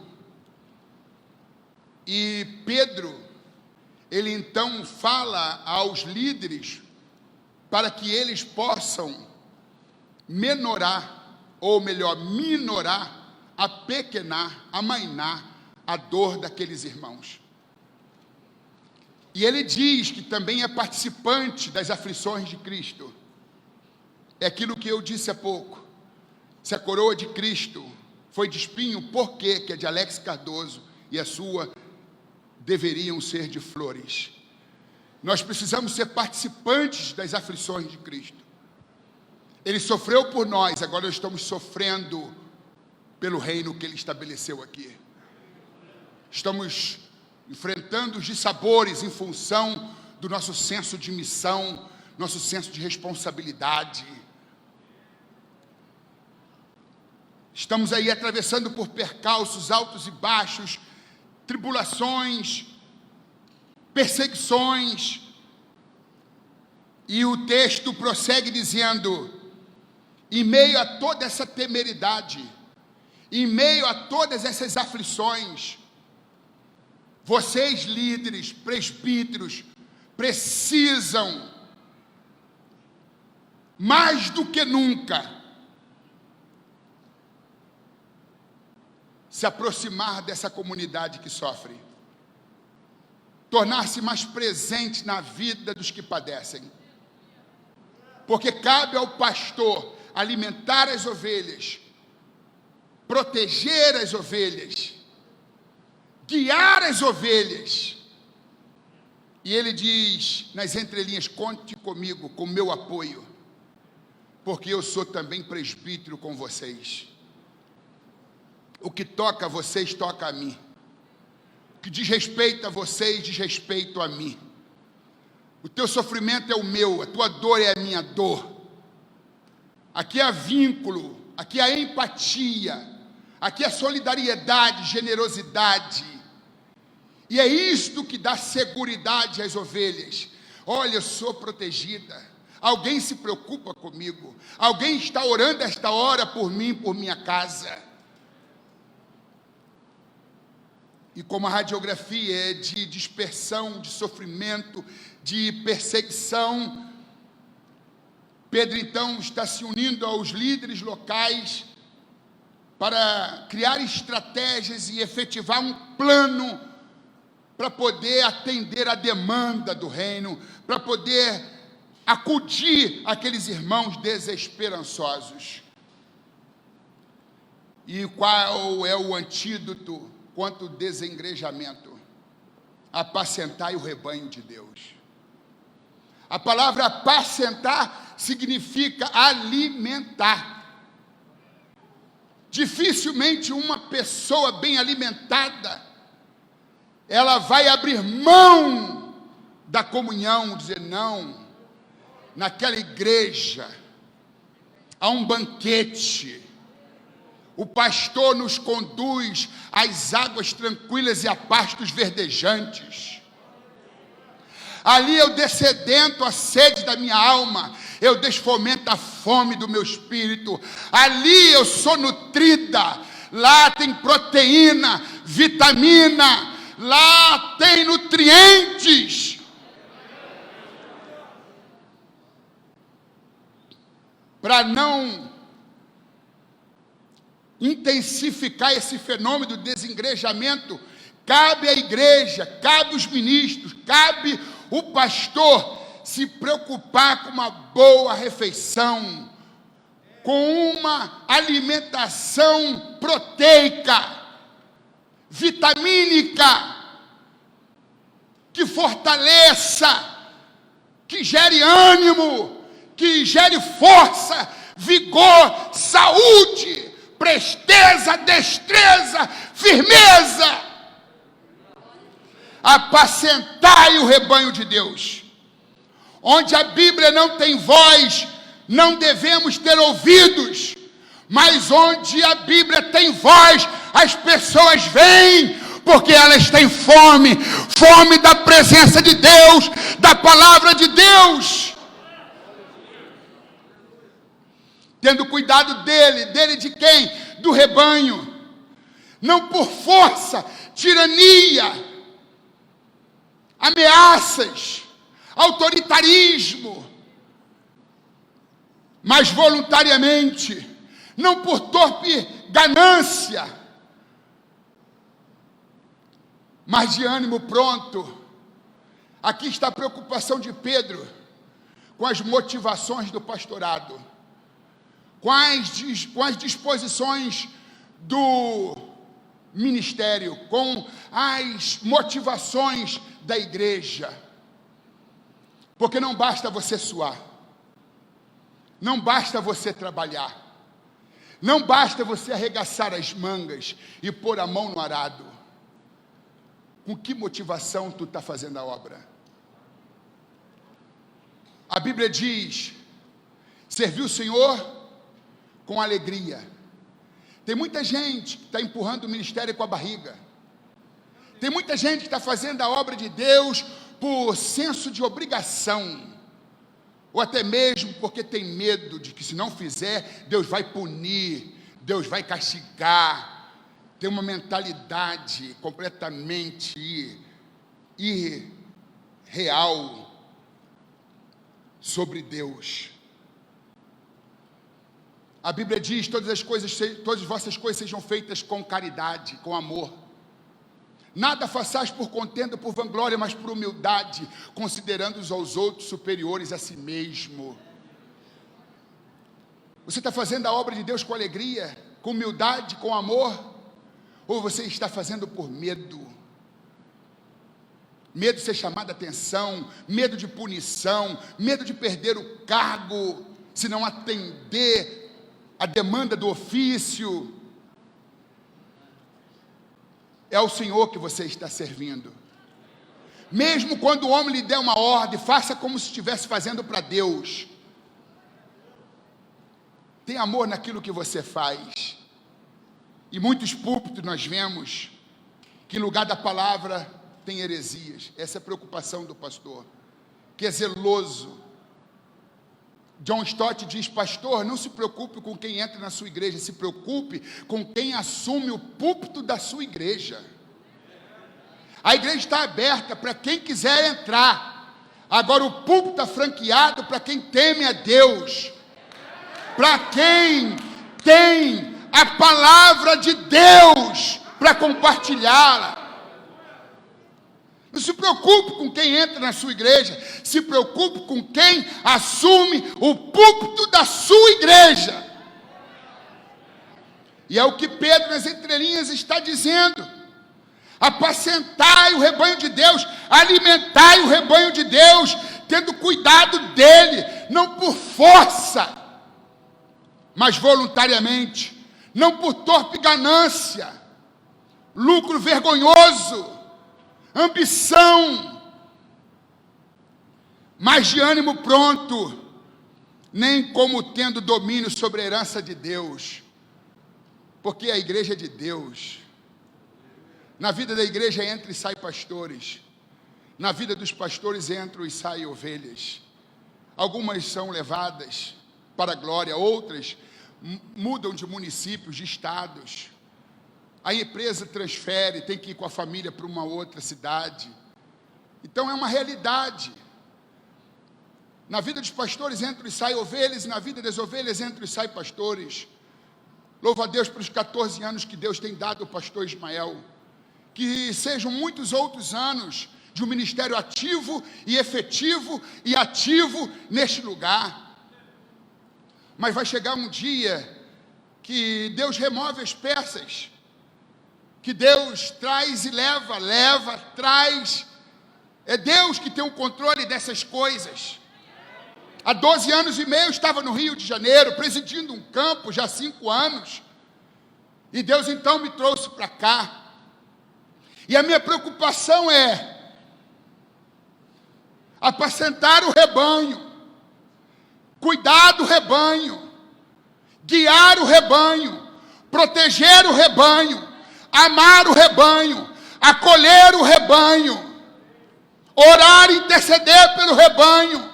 E Pedro, ele então fala aos líderes para que eles possam minorar, apequenar, amainar a dor daqueles irmãos. E ele diz que também é participante das aflições de Cristo. É aquilo que eu disse há pouco. Se a coroa de Cristo foi de espinho, por que a de Alex Cardoso e a sua deveriam ser de flores? Nós precisamos ser participantes das aflições de Cristo. Ele sofreu por nós, agora nós estamos sofrendo pelo reino que Ele estabeleceu aqui. Estamos enfrentando os dissabores em função do nosso senso de missão, nosso senso de responsabilidade. Estamos aí atravessando por percalços altos e baixos, tribulações, perseguições. E o texto prossegue dizendo: em meio a toda essa temeridade, em meio a todas essas aflições, vocês líderes, presbíteros, precisam, mais do que nunca, se aproximar dessa comunidade que sofre, tornar-se mais presente na vida dos que padecem. Porque cabe ao pastor alimentar as ovelhas, proteger as ovelhas, guiar as ovelhas. E ele diz nas entrelinhas: conte comigo, com meu apoio, porque eu sou também presbítero com vocês. O que toca a vocês, toca a mim. O que diz respeito a vocês, diz respeito a mim. O teu sofrimento é o meu, a tua dor é a minha dor. Aqui há vínculo, aqui há empatia, aqui há solidariedade, generosidade. E é isto que dá seguridade às ovelhas. Olha, eu sou protegida. Alguém se preocupa comigo. Alguém está orando esta hora por mim, por minha casa. E como a radiografia é de dispersão, de sofrimento, de perseguição, Pedro então está se unindo aos líderes locais para criar estratégias e efetivar um plano para poder atender a demanda do reino, para poder acudir aqueles irmãos desesperançosos. E qual é o antídoto quanto ao desengrejamento? Apacentai o rebanho de Deus. A palavra apacentar significa alimentar. Dificilmente uma pessoa bem alimentada, ela vai abrir mão da comunhão, dizer: não, naquela igreja há um banquete, o pastor nos conduz às águas tranquilas e a pastos verdejantes. Ali eu dessedento a sede da minha alma, eu desfomento a fome do meu espírito. Ali eu sou nutrida, lá tem proteína, vitamina, lá tem nutrientes. Para não intensificar esse fenômeno do desengrejamento, cabe à igreja, cabe aos ministros, cabe o pastor se preocupar com uma boa refeição, com uma alimentação proteica, vitamínica, que fortaleça, que gere ânimo, que gere força, vigor, saúde, presteza, destreza, firmeza. Apacentai o rebanho de Deus. Onde a Bíblia não tem voz, não devemos ter ouvidos, mas onde a Bíblia tem voz, as pessoas vêm, porque elas têm fome, fome da presença de Deus, da palavra de Deus. Tendo cuidado dele de quem? Do rebanho. Não por força, tirania, ameaças, autoritarismo, mas voluntariamente, não por torpe ganância, mas de ânimo pronto. Aqui está a preocupação de Pedro com as motivações do pastorado, com as disposições do ministério, com as motivações da igreja. Porque não basta você suar, não basta você trabalhar, não basta você arregaçar as mangas e pôr a mão no arado. Com que motivação tu está fazendo a obra? A Bíblia diz: servir o Senhor com alegria. Tem muita gente que está empurrando o ministério com a barriga. Tem muita gente que está fazendo a obra de Deus por senso de obrigação, ou até mesmo porque tem medo de que, se não fizer, Deus vai punir, Deus vai castigar. Tem uma mentalidade completamente irreal sobre Deus. A Bíblia diz: todas as vossas coisas sejam feitas com caridade, com amor. Nada façais por contenda, por vanglória, mas por humildade, considerando-os aos outros superiores a si mesmo. Você está fazendo a obra de Deus com alegria, com humildade, com amor? Ou você está fazendo por medo? Medo de ser chamado a atenção, medo de punição, medo de perder o cargo, se não atender a demanda do ofício. É o Senhor que você está servindo. Mesmo quando o homem lhe der uma ordem, faça como se estivesse fazendo para Deus. Tem amor naquilo que você faz. E muitos púlpitos nós vemos que em lugar da palavra tem heresias. Essa é a preocupação do pastor, que é zeloso. John Stott diz: pastor, não se preocupe com quem entra na sua igreja, se preocupe com quem assume o púlpito da sua igreja. A igreja está aberta para quem quiser entrar. Agora o púlpito está franqueado para quem teme a Deus, para quem tem a palavra de Deus para compartilhá-la. Não se preocupe com quem entra na sua igreja, se preocupe com quem assume o púlpito da sua igreja. E é o que Pedro nas entrelinhas está dizendo: apacentai o rebanho de Deus, alimentai o rebanho de Deus, tendo cuidado dele, não por força, mas voluntariamente, não por torpe ganância, lucro vergonhoso, ambição, mas de ânimo pronto, nem como tendo domínio sobre a herança de Deus, porque a igreja é de Deus. Na vida da igreja entra e sai pastores, na vida dos pastores entram e saem ovelhas. Algumas são levadas para a glória, outras mudam de municípios, de estados. A empresa transfere, tem que ir com a família para uma outra cidade. Então é uma realidade. Na vida dos pastores entram e saem ovelhas, e na vida das ovelhas entram e saem pastores. Louvo a Deus pelos 14 anos que Deus tem dado ao pastor Ismael. Que sejam muitos outros anos de um ministério ativo e efetivo e ativo neste lugar. Mas vai chegar um dia que Deus remove as peças, que Deus traz e leva, traz. É Deus que tem o controle dessas coisas. Há 12 anos e meio eu estava no Rio de Janeiro, presidindo um campo, já há 5 anos. E Deus então me trouxe para cá. E a minha preocupação é apacentar o rebanho, cuidar do rebanho, guiar o rebanho, proteger o rebanho, amar o rebanho, acolher o rebanho, orar e interceder pelo rebanho,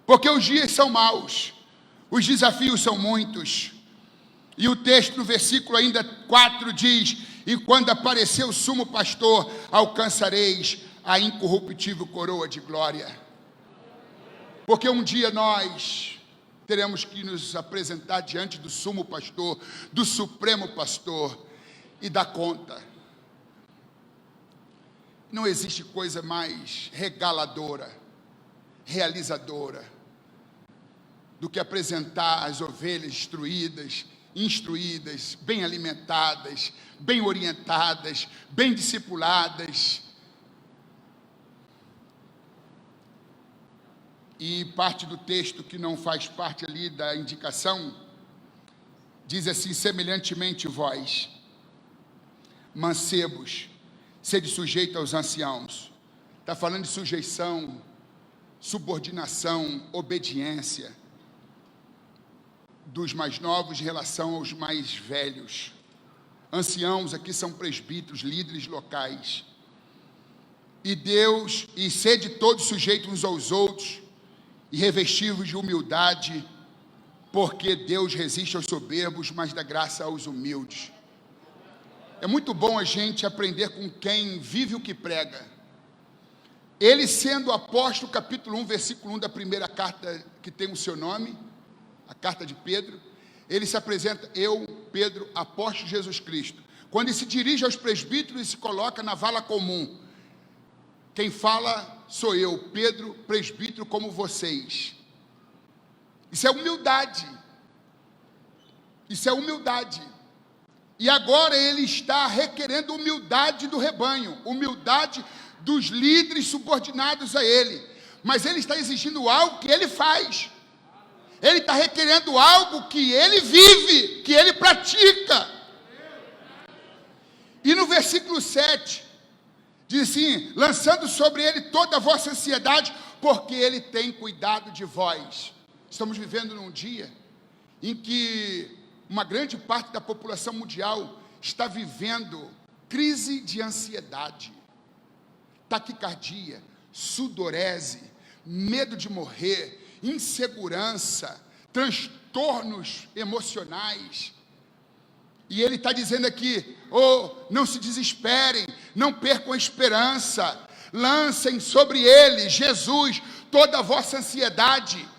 porque os dias são maus, os desafios são muitos. E o texto no versículo ainda 4 diz: e quando aparecer o sumo pastor, alcançareis a incorruptível coroa de glória. Porque um dia nós teremos que nos apresentar diante do sumo pastor, do supremo pastor, e dar conta. Não existe coisa mais regaladora, realizadora, do que apresentar as ovelhas instruídas, bem alimentadas, bem orientadas, bem discipuladas. E parte do texto que não faz parte ali da indicação, diz assim: semelhantemente vós, mancebos, sede sujeito aos anciãos. Está falando de sujeição, subordinação, obediência dos mais novos em relação aos mais velhos. Anciãos aqui são presbíteros, líderes locais. E sede todos sujeitos uns aos outros, e revestivos de humildade, porque Deus resiste aos soberbos, mas dá graça aos humildes. É muito bom a gente aprender com quem vive o que prega. Ele, sendo apóstolo, capítulo 1, versículo 1 da primeira carta que tem o seu nome, a carta de Pedro, ele se apresenta: eu, Pedro, apóstolo de Jesus Cristo. Quando ele se dirige aos presbíteros, ele se coloca na vala comum. Quem fala sou eu, Pedro, presbítero como vocês. Isso é humildade. Isso é humildade. E agora ele está requerendo humildade do rebanho, humildade dos líderes subordinados a ele. Mas ele está exigindo algo que ele faz. Ele está requerendo algo que ele vive, que ele pratica. E no versículo 7, diz assim: lançando sobre ele toda a vossa ansiedade, porque ele tem cuidado de vós. Estamos vivendo num dia em que uma grande parte da população mundial está vivendo crise de ansiedade, taquicardia, sudorese, medo de morrer, insegurança, transtornos emocionais. E ele está dizendo aqui: não se desesperem, não percam a esperança, lancem sobre ele, Jesus, toda a vossa ansiedade.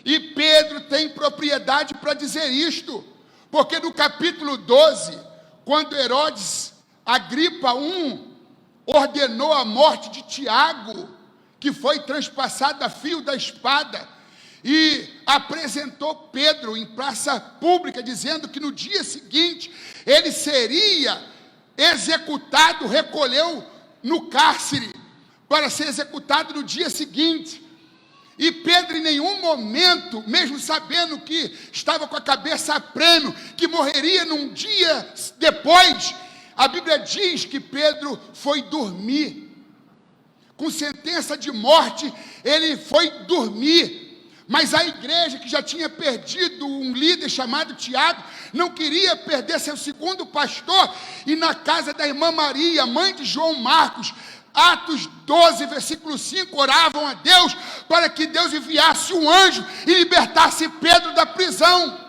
E Pedro tem propriedade para dizer isto, porque no capítulo 12, quando Herodes Agripa I ordenou a morte de Tiago, que foi transpassado a fio da espada, e apresentou Pedro em praça pública, dizendo que no dia seguinte ele seria executado, recolheu no cárcere para ser executado no dia seguinte. E Pedro, em nenhum momento, mesmo sabendo que estava com a cabeça a prêmio, que morreria num dia depois, a Bíblia diz que Pedro foi dormir. Com sentença de morte, ele foi dormir. Mas a igreja, que já tinha perdido um líder chamado Tiago, não queria perder seu segundo pastor, e na casa da irmã Maria, mãe de João Marcos, Atos 12, versículo 5, oravam a Deus para que Deus enviasse um anjo e libertasse Pedro da prisão.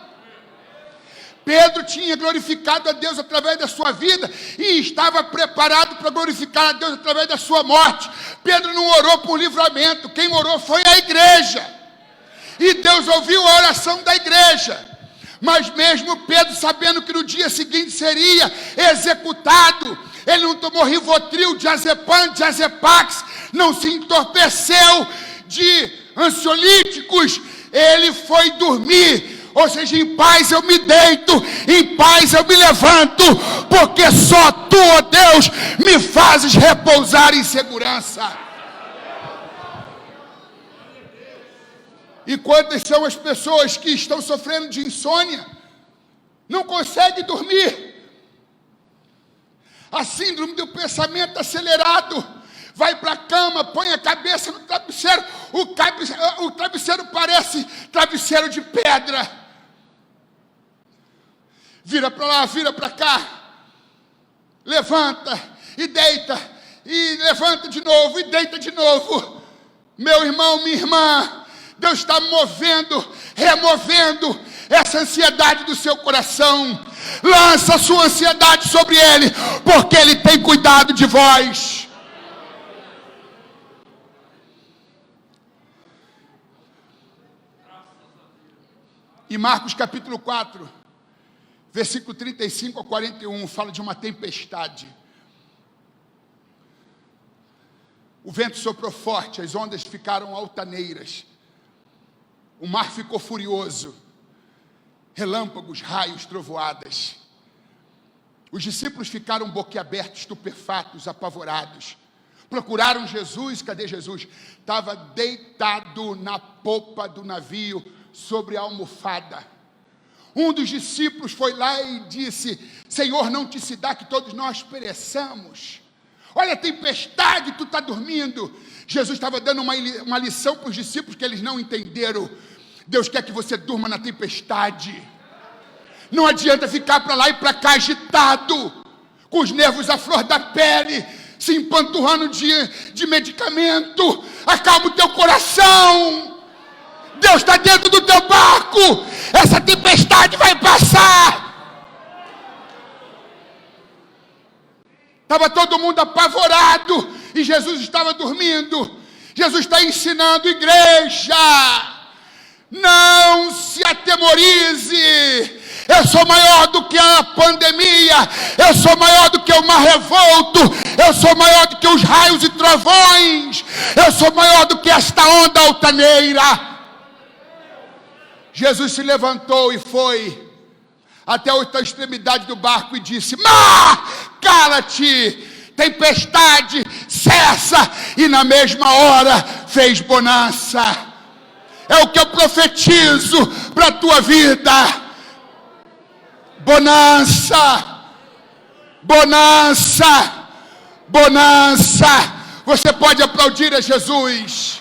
Pedro tinha glorificado a Deus através da sua vida e estava preparado para glorificar a Deus através da sua morte. Pedro não orou por livramento, quem orou foi a igreja. E Deus ouviu a oração da igreja. Mas mesmo Pedro, sabendo que no dia seguinte seria executado, ele não tomou Rivotril, diazepam, diazepax, não se entorpeceu de ansiolíticos, ele foi dormir. Ou seja, em paz eu me deito, em paz eu me levanto, porque só tu, ó Deus, me fazes repousar em segurança. E quantas são as pessoas que estão sofrendo de insônia, não conseguem dormir? A síndrome do pensamento acelerado, vai para a cama, põe a cabeça no travesseiro, o travesseiro parece travesseiro de pedra, vira para lá, vira para cá, levanta e deita, e levanta de novo e deita de novo. Meu irmão, minha irmã, Deus está removendo essa ansiedade do seu coração. Lança a sua ansiedade sobre Ele, porque Ele tem cuidado de vós. E Marcos capítulo 4, versículo 35 a 41, fala de uma tempestade. O vento soprou forte, as ondas ficaram altaneiras. O mar ficou furioso, relâmpagos, raios, trovoadas. Os discípulos ficaram boquiabertos, estupefatos, apavorados. Procuraram Jesus, cadê Jesus? Estava deitado na popa do navio, sobre a almofada. Um dos discípulos foi lá e disse: Senhor, não te se dá que todos nós pereçamos? Olha a tempestade, tu está dormindo. Jesus estava dando uma lição para os discípulos que eles não entenderam. Deus quer que você durma na tempestade. Não adianta ficar para lá e para cá agitado, com os nervos à flor da pele, se empanturrando de medicamento. Acalma o teu coração. Deus está dentro do teu barco. Essa tempestade vai passar. Estava todo mundo apavorado e Jesus estava dormindo. Jesus está ensinando: igreja, não se atemorize. Eu sou maior do que a pandemia. Eu sou maior do que o mar revolto. Eu sou maior do que os raios e trovões. Eu sou maior do que esta onda altaneira. Jesus se levantou e foi até a outra extremidade do barco e disse: mar, cala-te, tempestade, cessa. E na mesma hora fez bonança. É o que eu profetizo para a tua vida. Bonança, bonança, bonança. Você pode aplaudir a Jesus.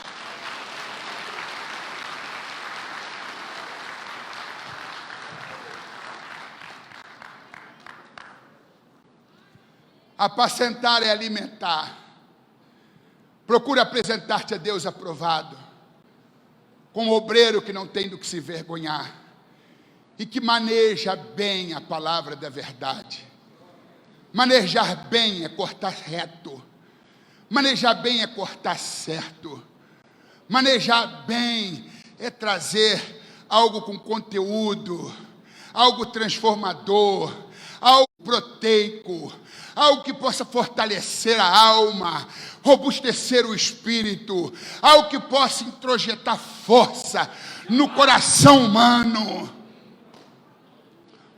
Apacentar é alimentar. Procura apresentar-te a Deus aprovado, com um obreiro que não tem do que se vergonhar e que maneja bem a palavra da verdade. Manejar bem é cortar reto. Manejar bem é cortar certo. Manejar bem é trazer algo com conteúdo, algo transformador, algo proteico, algo que possa fortalecer a alma, robustecer o espírito, algo que possa introjetar força no coração humano.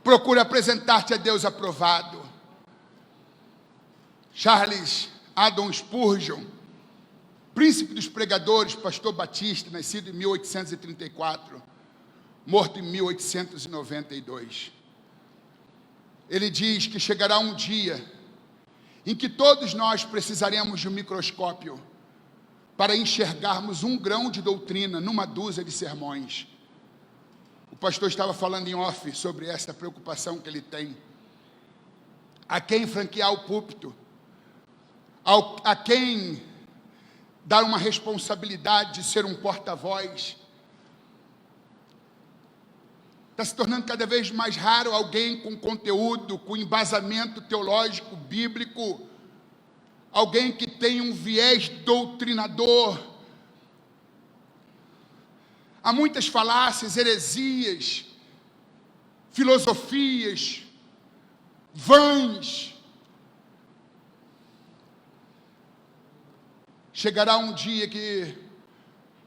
Procure apresentar-te a Deus aprovado. Charles Haddon Spurgeon, príncipe dos pregadores, pastor batista, nascido em 1834, morto em 1892. Ele diz que chegará um dia em que todos nós precisaremos de um microscópio para enxergarmos um grão de doutrina numa dúzia de sermões. O pastor estava falando em off sobre essa preocupação que ele tem. A quem franquear o púlpito, a quem dar uma responsabilidade de ser um porta-voz. Está se tornando cada vez mais raro alguém com conteúdo, com embasamento teológico, bíblico, alguém que tem um viés doutrinador. Há muitas falácias, heresias, filosofias, vãs. Chegará um dia que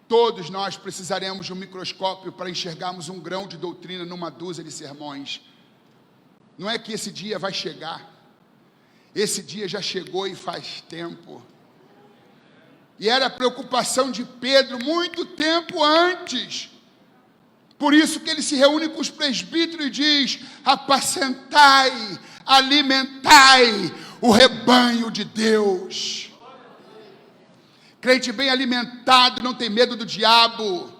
todos nós precisaremos de um microscópio para enxergarmos um grão de doutrina numa dúzia de sermões. Não é que esse dia vai chegar. Esse dia já chegou e faz tempo. E era a preocupação de Pedro muito tempo antes. Por isso que ele se reúne com os presbíteros e diz: apacentai, alimentai o rebanho de Deus. Crente bem alimentado não tem medo do diabo.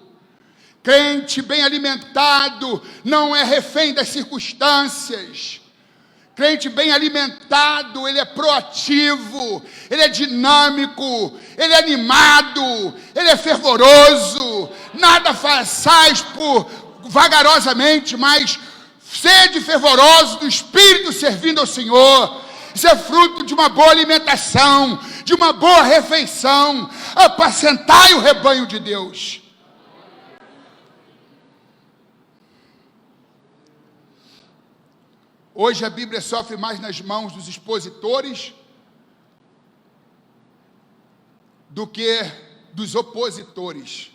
Crente bem alimentado não é refém das circunstâncias. Crente bem alimentado, ele é proativo, ele é dinâmico, ele é animado, ele é fervoroso. Nada faz por vagarosamente, mas sede fervoroso do Espírito servindo ao Senhor. Isso é fruto de uma boa alimentação, de uma boa refeição. Apacentai o rebanho de Deus. Hoje a Bíblia sofre mais nas mãos dos expositores do que dos opositores.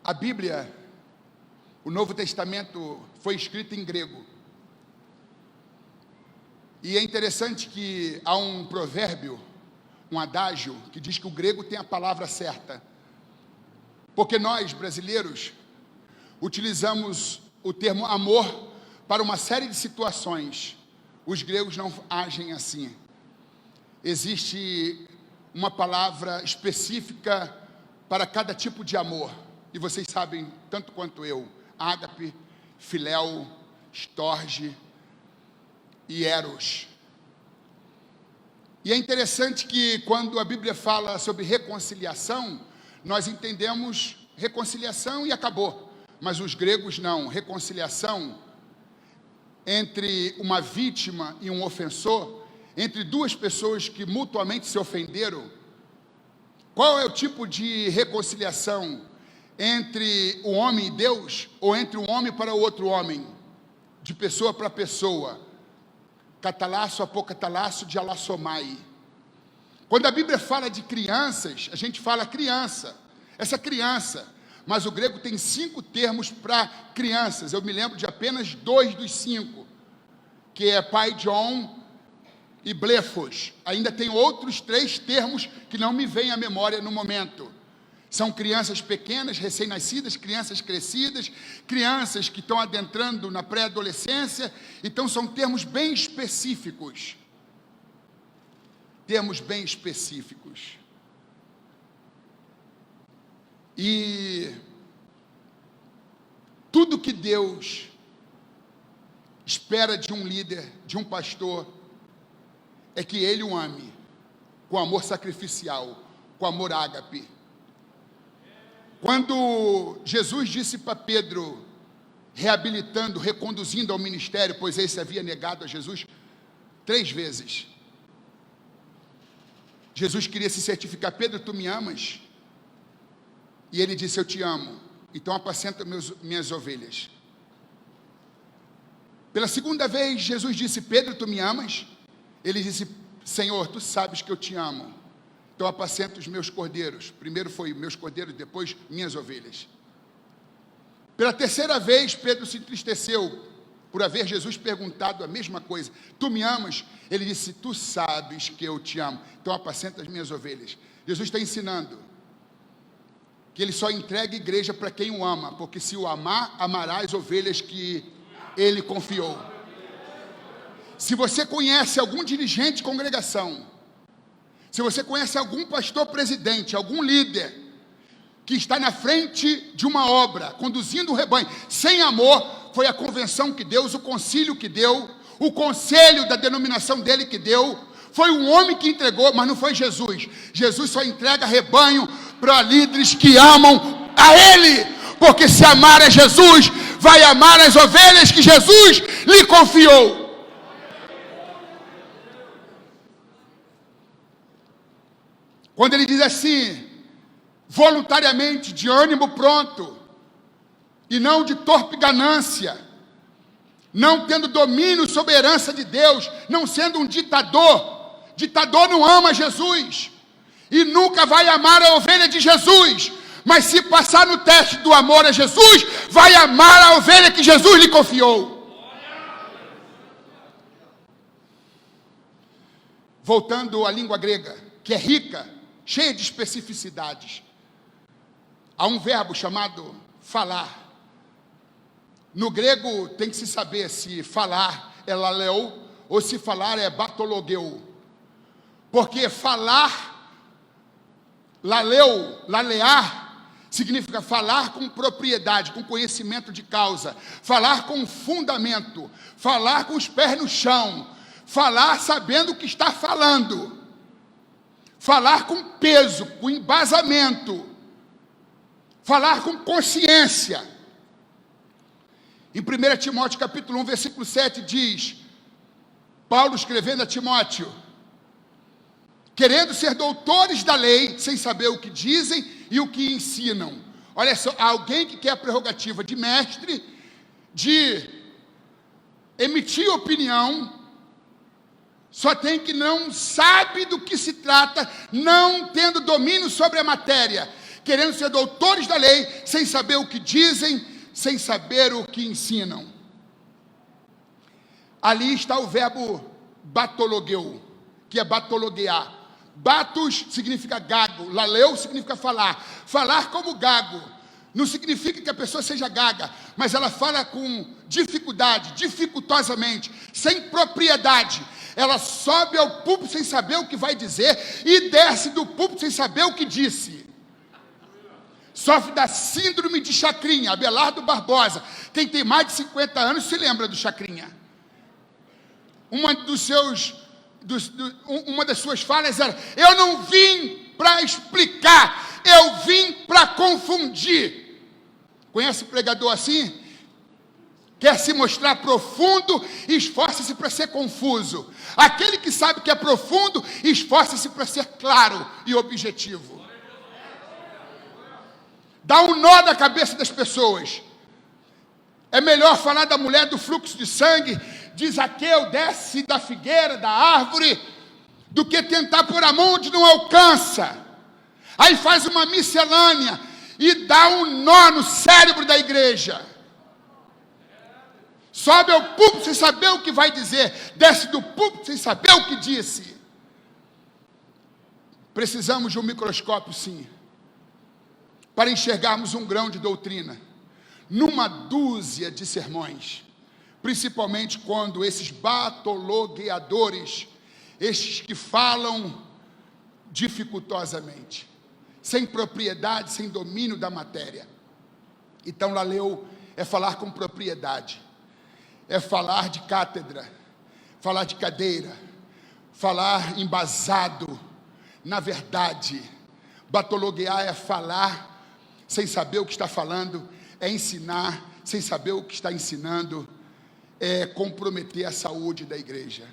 A Bíblia, o Novo Testamento, foi escrito em grego. E é interessante que há um provérbio, um adágio, que diz que o grego tem a palavra certa. Porque nós, brasileiros, utilizamos o termo amor para uma série de situações. Os gregos não agem assim. Existe uma palavra específica para cada tipo de amor. E vocês sabem, tanto quanto eu, ágape, filéu, storge e eros. E é interessante que quando a Bíblia fala sobre reconciliação, nós entendemos reconciliação e acabou. Mas os gregos não. Reconciliação entre uma vítima e um ofensor, entre duas pessoas que mutuamente se ofenderam. Qual é o tipo de reconciliação? Entre o homem e Deus, ou entre um homem para o outro homem, de pessoa para pessoa, catalasso, apocatalasso, dialassomai. Quando a Bíblia fala de crianças, a gente fala criança, essa criança. Mas o grego tem 5 termos para crianças. Eu me lembro de apenas 2 dos 5, que é paidion e blefos. Ainda tem outros 3 termos que não me vêm à memória no momento. São crianças pequenas, recém-nascidas, crianças crescidas, crianças que estão adentrando na pré-adolescência. Então são termos bem específicos. Termos bem específicos. E tudo que Deus espera de um líder, de um pastor, é que ele o ame com amor sacrificial, com amor ágape. Quando Jesus disse para Pedro, reabilitando, reconduzindo ao ministério, pois esse havia negado a Jesus 3 vezes. Jesus queria se certificar: Pedro, tu me amas? E ele disse: eu te amo, então apacenta minhas ovelhas. Pela 2ª vez, Jesus disse: Pedro, tu me amas? Ele disse: Senhor, tu sabes que eu te amo, então apacenta os meus cordeiros. Primeiro foi meus cordeiros, depois minhas ovelhas. Pela 3ª vez, Pedro se entristeceu por haver Jesus perguntado a mesma coisa: tu me amas? Ele disse: tu sabes que eu te amo, então apacenta as minhas ovelhas. Jesus está ensinando que ele só entrega a igreja para quem o ama, porque se o amar, amará as ovelhas que ele confiou. Se você conhece algum dirigente de congregação, se você conhece algum pastor presidente, algum líder que está na frente de uma obra, conduzindo o rebanho, sem amor, foi a convenção que deu, o concílio que deu, o conselho da denominação dele que deu, foi um homem que entregou, mas não foi Jesus. Jesus só entrega rebanho para líderes que amam a Ele, porque se amar a Jesus, vai amar as ovelhas que Jesus lhe confiou. Quando ele diz assim, voluntariamente, de ânimo pronto, e não de torpe ganância, não tendo domínio sobre a herança de Deus, não sendo um ditador. Ditador não ama Jesus, e nunca vai amar a ovelha de Jesus, mas se passar no teste do amor a Jesus, vai amar a ovelha que Jesus lhe confiou. Voltando à língua grega, que é rica, cheia de especificidades, há um verbo chamado falar. No grego tem que se saber se falar é laleu ou se falar é batologeu. Porque falar, laleu, lalear, significa falar com propriedade, com conhecimento de causa, falar com fundamento, falar com os pés no chão, falar sabendo o que está falando, falar com peso, com embasamento, falar com consciência. Em 1 Timóteo capítulo 1, versículo 7 diz, Paulo escrevendo a Timóteo, querendo ser doutores da lei, sem saber o que dizem e o que ensinam. Olha só, alguém que quer a prerrogativa de mestre, de emitir opinião, só tem que não sabe do que se trata, não tendo domínio sobre a matéria, querendo ser doutores da lei, sem saber o que dizem, sem saber o que ensinam. Ali está o verbo batologeu, que é batologuear. Batos significa gago, laleu significa falar. Falar como gago não significa que a pessoa seja gaga, mas ela fala com dificuldade, dificultosamente, sem propriedade. Ela sobe ao púlpito sem saber o que vai dizer e desce do púlpito sem saber o que disse. Sofre da síndrome de Chacrinha, Abelardo Barbosa. Quem tem mais de 50 anos se lembra do Chacrinha. Uma das suas falas era, eu não vim para explicar, eu vim para confundir. Conhece pregador assim? Quer se mostrar profundo e esforça-se para ser confuso. Aquele que sabe que é profundo, esforça-se para ser claro e objetivo. Dá um nó na cabeça das pessoas. É melhor falar da mulher do fluxo de sangue, de Zaqueu, desce da figueira, da árvore, do que tentar pôr a mão onde não alcança. Aí faz uma miscelânea, e dá um nó no cérebro da igreja. Sobe ao púlpito sem saber o que vai dizer, desce do púlpito sem saber o que disse. Precisamos de um microscópio, sim, para enxergarmos um grão de doutrina numa dúzia de sermões, principalmente quando esses batologueadores, estes que falam dificultosamente, sem propriedade, sem domínio da matéria. Então, Laleu é falar com propriedade, é falar de cátedra, falar de cadeira, falar embasado na verdade. Batologuear é falar sem saber o que está falando, é ensinar sem saber o que está ensinando, é comprometer a saúde da igreja.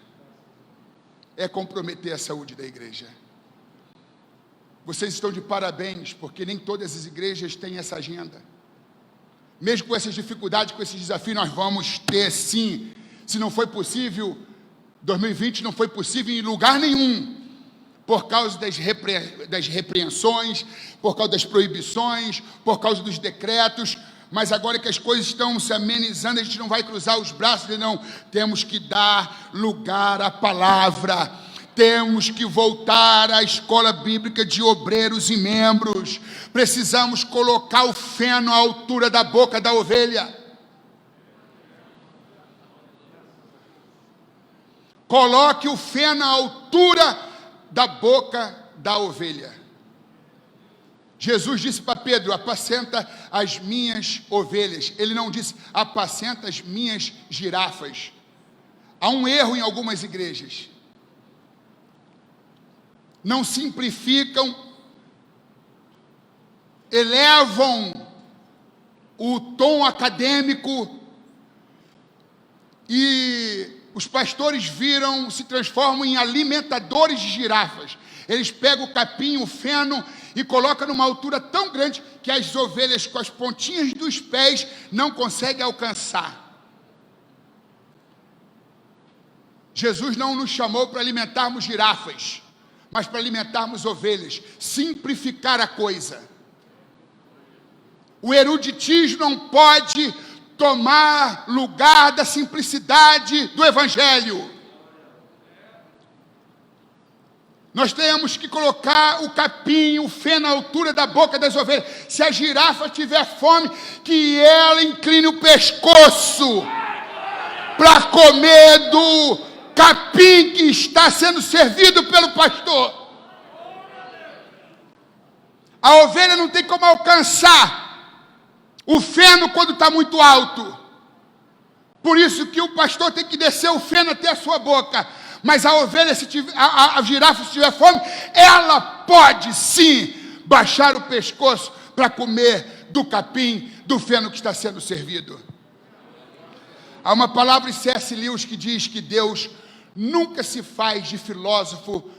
É comprometer a saúde da igreja. Vocês estão de parabéns, porque nem todas as igrejas têm essa agenda. Mesmo com essas dificuldades, com esses desafios, nós vamos ter sim. Se não foi possível, 2020 não foi possível em lugar nenhum, por causa das repreensões, por causa das proibições, por causa dos decretos. Mas agora que as coisas estão se amenizando, a gente não vai cruzar os braços, não. Temos que dar lugar à palavra. Temos que voltar à escola bíblica de obreiros e membros. Precisamos colocar o feno à altura da boca da ovelha. Coloque o feno à altura da boca da ovelha. Jesus disse para Pedro: apacenta as minhas ovelhas. Ele não disse: apacenta as minhas girafas. Há um erro em algumas igrejas. Não simplificam, elevam o tom acadêmico e os pastores se transformam em alimentadores de girafas. Eles pegam o capim, o feno e colocam numa altura tão grande que as ovelhas com as pontinhas dos pés não conseguem alcançar. Jesus não nos chamou para alimentarmos girafas, mas para alimentarmos ovelhas, simplificar a coisa. O eruditismo não pode tomar lugar da simplicidade do Evangelho. Nós temos que colocar o capim, o feno à altura da boca das ovelhas. Se a girafa tiver fome, que ela incline o pescoço para comer do capim que está sendo servido pelo pastor. A ovelha não tem como alcançar o feno quando está muito alto. Por isso que o pastor tem que descer o feno até a sua boca. Mas a ovelha, a girafa, se tiver fome, ela pode sim baixar o pescoço para comer do capim, do feno que está sendo servido. Há uma palavra em C.S. Lewis que diz que Deus nunca se faz de filósofo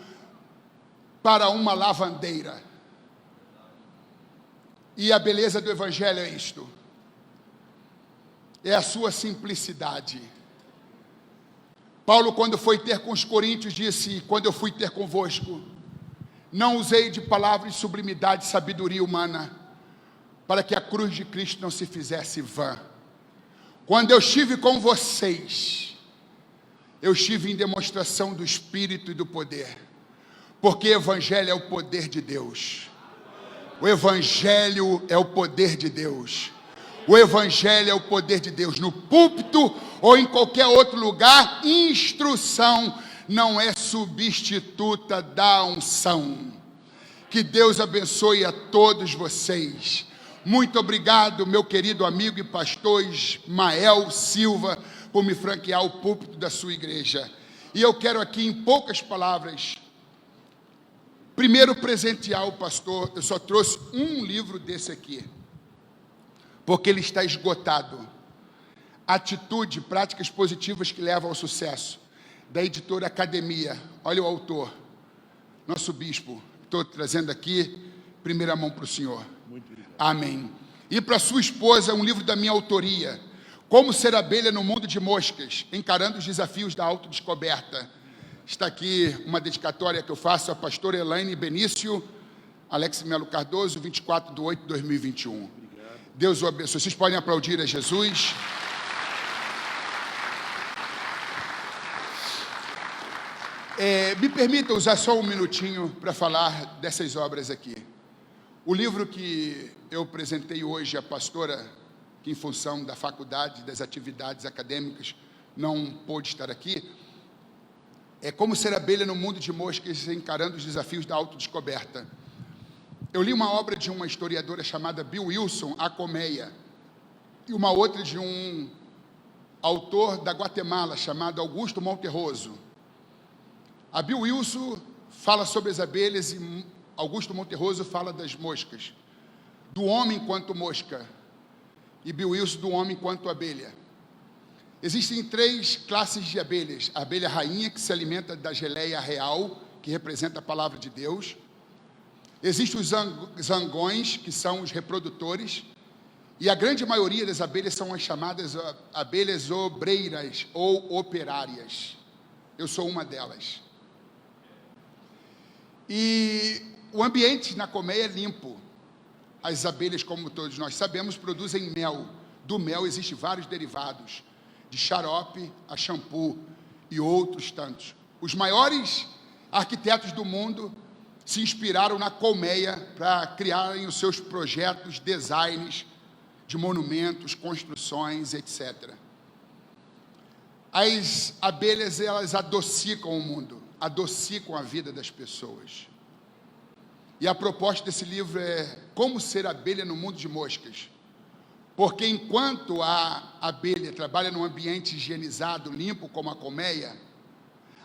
para uma lavandeira. E a beleza do Evangelho é isto. É a sua simplicidade. Paulo, quando foi ter com os coríntios, disse: quando eu fui ter convosco, não usei de palavras de sublimidade e sabedoria humana, para que a cruz de Cristo não se fizesse vã. Quando eu estive com vocês, eu estive em demonstração do Espírito e do poder, porque o Evangelho é o poder de Deus. O Evangelho é o poder de Deus. O Evangelho é o poder de Deus. No púlpito ou em qualquer outro lugar, instrução não é substituta da unção. Que Deus abençoe a todos vocês. Muito obrigado, meu querido amigo e pastor Ismael Silva, por me franquear o púlpito da sua igreja. E eu quero aqui, em poucas palavras, primeiro presentear o pastor. Eu só trouxe um livro desse aqui, porque ele está esgotado. Atitude, práticas positivas que levam ao sucesso, da editora Academia. Olha o autor, nosso bispo. Estou trazendo aqui, primeira mão para o senhor. Muito obrigado. Amém. E para sua esposa, um livro da minha autoria, Como Ser Abelha no Mundo de Moscas, encarando os desafios da autodescoberta. Está aqui uma dedicatória que eu faço à pastora Elaine Benício, Alex Melo Cardoso, 24/8/2021. Deus o abençoe. Vocês podem aplaudir a Jesus. Me permita usar só um minutinho para falar dessas obras aqui. O livro que eu apresentei hoje à pastora, que em função da faculdade, das atividades acadêmicas, não pôde estar aqui, é Como Ser Abelha no Mundo de Moscas, encarando os desafios da autodescoberta. Eu li uma obra de uma historiadora chamada Bill Wilson, A Colmeia, e uma outra de um autor da Guatemala, chamado Augusto Monterroso. A Bill Wilson fala sobre as abelhas e Augusto Monterroso fala das moscas, do homem enquanto mosca, e Bill Wilson do homem enquanto abelha. Existem 3 classes de abelhas: a abelha rainha, que se alimenta da geleia real, que representa a palavra de Deus. Existem os zangões, que são os reprodutores, e a grande maioria das abelhas são as chamadas abelhas obreiras ou operárias. Eu sou uma delas. E o ambiente na colmeia é limpo. As abelhas, como todos nós sabemos, produzem mel. Do mel existem vários derivados, de xarope a shampoo e outros tantos. Os maiores arquitetos do mundo se inspiraram na colmeia para criarem os seus projetos, designs de monumentos, construções, etc. As abelhas, elas adocicam o mundo, adocicam a vida das pessoas. E a proposta desse livro é Como Ser Abelha no Mundo de Moscas. Porque enquanto a abelha trabalha num ambiente higienizado, limpo como a colmeia,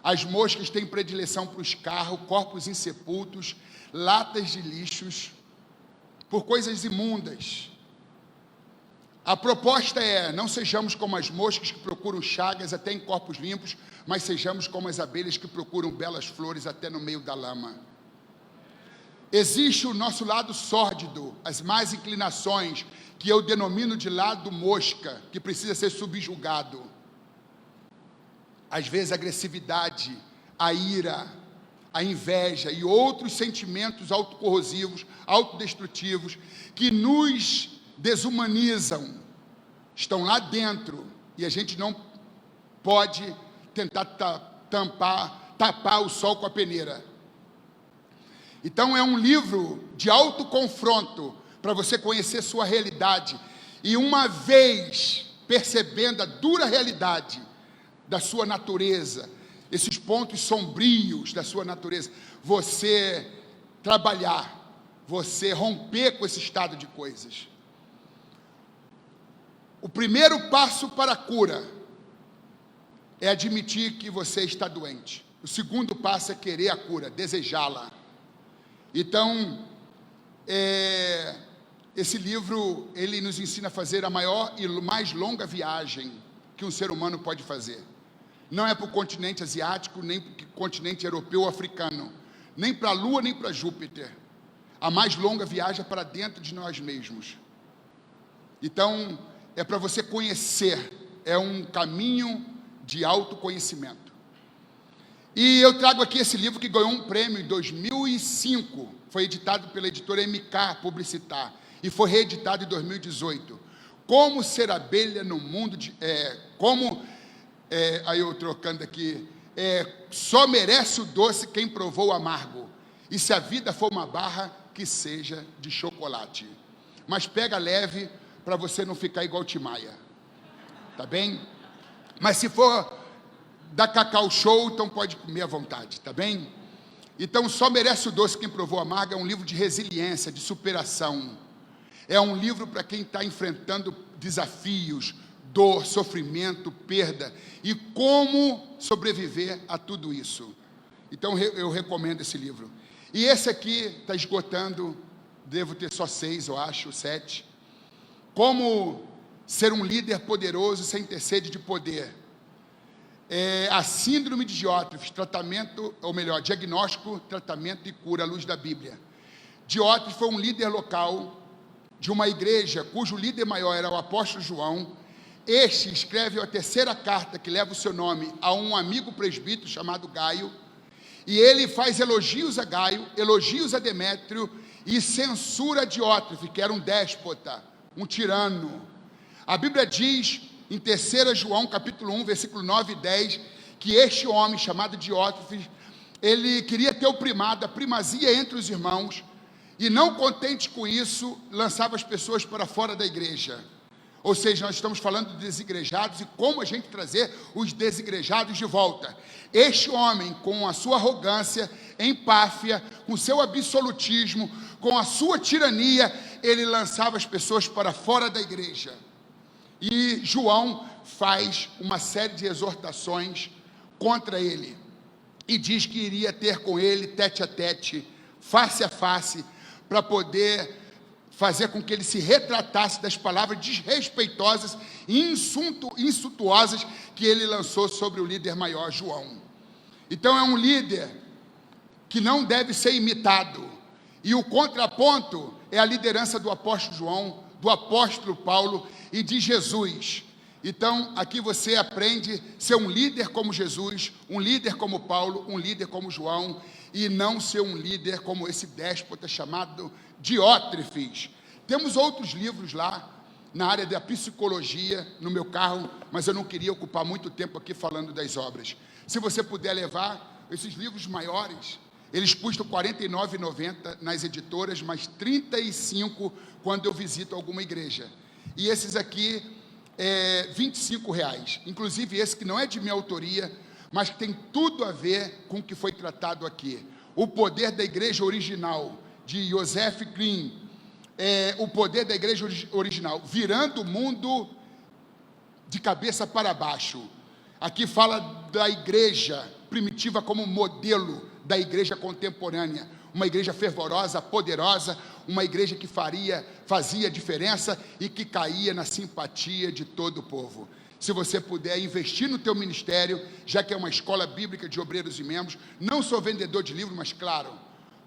as moscas têm predileção para o escarro, corpos insepultos, latas de lixos, por coisas imundas. A proposta é: não sejamos como as moscas que procuram chagas até em corpos limpos, mas sejamos como as abelhas que procuram belas flores até no meio da lama. Existe o nosso lado sórdido, as más inclinações, que eu denomino de lado mosca, que precisa ser subjugado. Às vezes a agressividade, a ira, a inveja e outros sentimentos autocorrosivos, autodestrutivos, que nos desumanizam, estão lá dentro, e a gente não pode tentar tapar o sol com a peneira. Então é um livro de autoconfronto, para você conhecer sua realidade, e uma vez percebendo a dura realidade da sua natureza, esses pontos sombrios da sua natureza, você trabalhar, você romper com esse estado de coisas. O primeiro passo para a cura é admitir que você está doente. O segundo passo é querer a cura, desejá-la. Então, esse livro, ele nos ensina a fazer a maior e mais longa viagem que um ser humano pode fazer. Não é para o continente asiático, nem para o continente europeu ou africano, nem para a Lua, nem para Júpiter. A mais longa viagem é para dentro de nós mesmos. Então, é para você conhecer, é um caminho de autoconhecimento. E eu trago aqui esse livro que ganhou um prêmio em 2005, foi editado pela editora MK Publicitar, e foi reeditado em 2018. Como Ser Abelha no Mundo de... aí eu trocando aqui, só merece o doce quem provou o amargo, e se a vida for uma barra, que seja de chocolate. Mas pega leve, para você não ficar igual Timaya, tá bem? Mas se for da Cacau Show, então pode comer à vontade, tá bem? Então, Só Merece o Doce Quem Provou o Amargo é um livro de resiliência, de superação. É um livro para quem está enfrentando desafios, dor, sofrimento, perda, e como sobreviver a tudo isso. Então, eu recomendo esse livro. E esse aqui está esgotando, devo ter só 6, eu acho, 7. Como ser um líder poderoso sem ter sede de poder. A síndrome de Diótrefes, diagnóstico, tratamento e cura à luz da Bíblia. Diótrefes foi um líder local de uma igreja, cujo líder maior era o apóstolo João. Este escreve a 3ª carta, que leva o seu nome, a um amigo presbítero chamado Gaio, e ele faz elogios a Gaio, elogios a Demétrio, e censura Diótrefes, que era um déspota, um tirano. A Bíblia diz, em 3 João, capítulo 1, versículo 9 e 10, que este homem, chamado Diótrefes, ele queria ter o primado, a primazia entre os irmãos, e não contente com isso, lançava as pessoas para fora da igreja. Ou seja, nós estamos falando de desigrejados e como a gente trazer os desigrejados de volta. Este homem, com a sua arrogância, empáfia, com seu absolutismo, com a sua tirania, ele lançava as pessoas para fora da igreja. E João faz uma série de exortações contra ele, e diz que iria ter com ele tete a tete, face a face, para poder fazer com que ele se retratasse das palavras desrespeitosas e insultuosas que ele lançou sobre o líder maior, João. Então é um líder que não deve ser imitado, e o contraponto é a liderança do apóstolo João, do apóstolo Paulo e de Jesus. Então, aqui você aprende a ser um líder como Jesus, um líder como Paulo, um líder como João, e não ser um líder como esse déspota chamado Diótrefes. Temos outros livros lá, na área da psicologia, no meu carro, mas eu não queria ocupar muito tempo aqui falando das obras. Se você puder levar esses livros maiores, eles custam R$ 49,90 nas editoras, mas R$ 35 quando eu visito alguma igreja. E esses aqui, R$ 25. Inclusive esse que não é de minha autoria, mas que tem tudo a ver com o que foi tratado aqui. O Poder da Igreja Original, de Joseph Klim. O Poder da Igreja Original, virando o mundo de cabeça para baixo. Aqui fala da igreja primitiva como modelo da igreja contemporânea, uma igreja fervorosa, poderosa, uma igreja que fazia diferença e que caía na simpatia de todo o povo. Se você puder investir no teu ministério, já que é uma escola bíblica de obreiros e membros, não sou vendedor de livro, mas claro,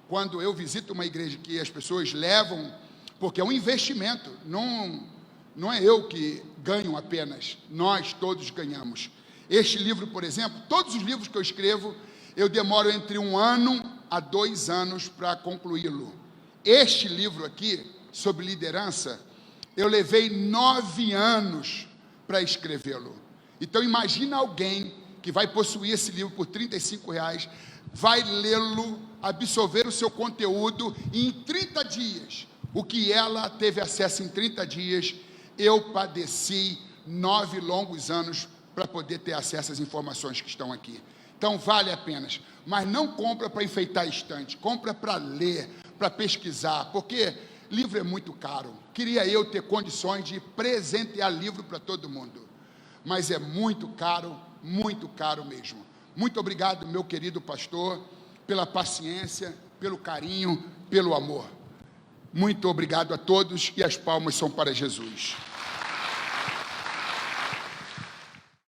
quando eu visito uma igreja que as pessoas levam, porque é um investimento, não é eu que ganho apenas, nós todos ganhamos. Este livro, por exemplo, todos os livros que eu escrevo, eu demoro entre 1 ano a 2 anos para concluí-lo. Este livro aqui, sobre liderança, eu levei 9 anos para escrevê-lo. Então imagina alguém que vai possuir esse livro por R$ 35, vai lê-lo, absorver o seu conteúdo, e em 30 dias, o que ela teve acesso em 30 dias, eu padeci 9 longos anos para poder ter acesso às informações que estão aqui. Então vale a pena, mas não compra para enfeitar a estante, compra para ler, para pesquisar, porque livro é muito caro. Queria eu ter condições de presentear livro para todo mundo, mas é muito caro mesmo. Muito obrigado, meu querido pastor, pela paciência, pelo carinho, pelo amor. Muito obrigado a todos, e as palmas são para Jesus.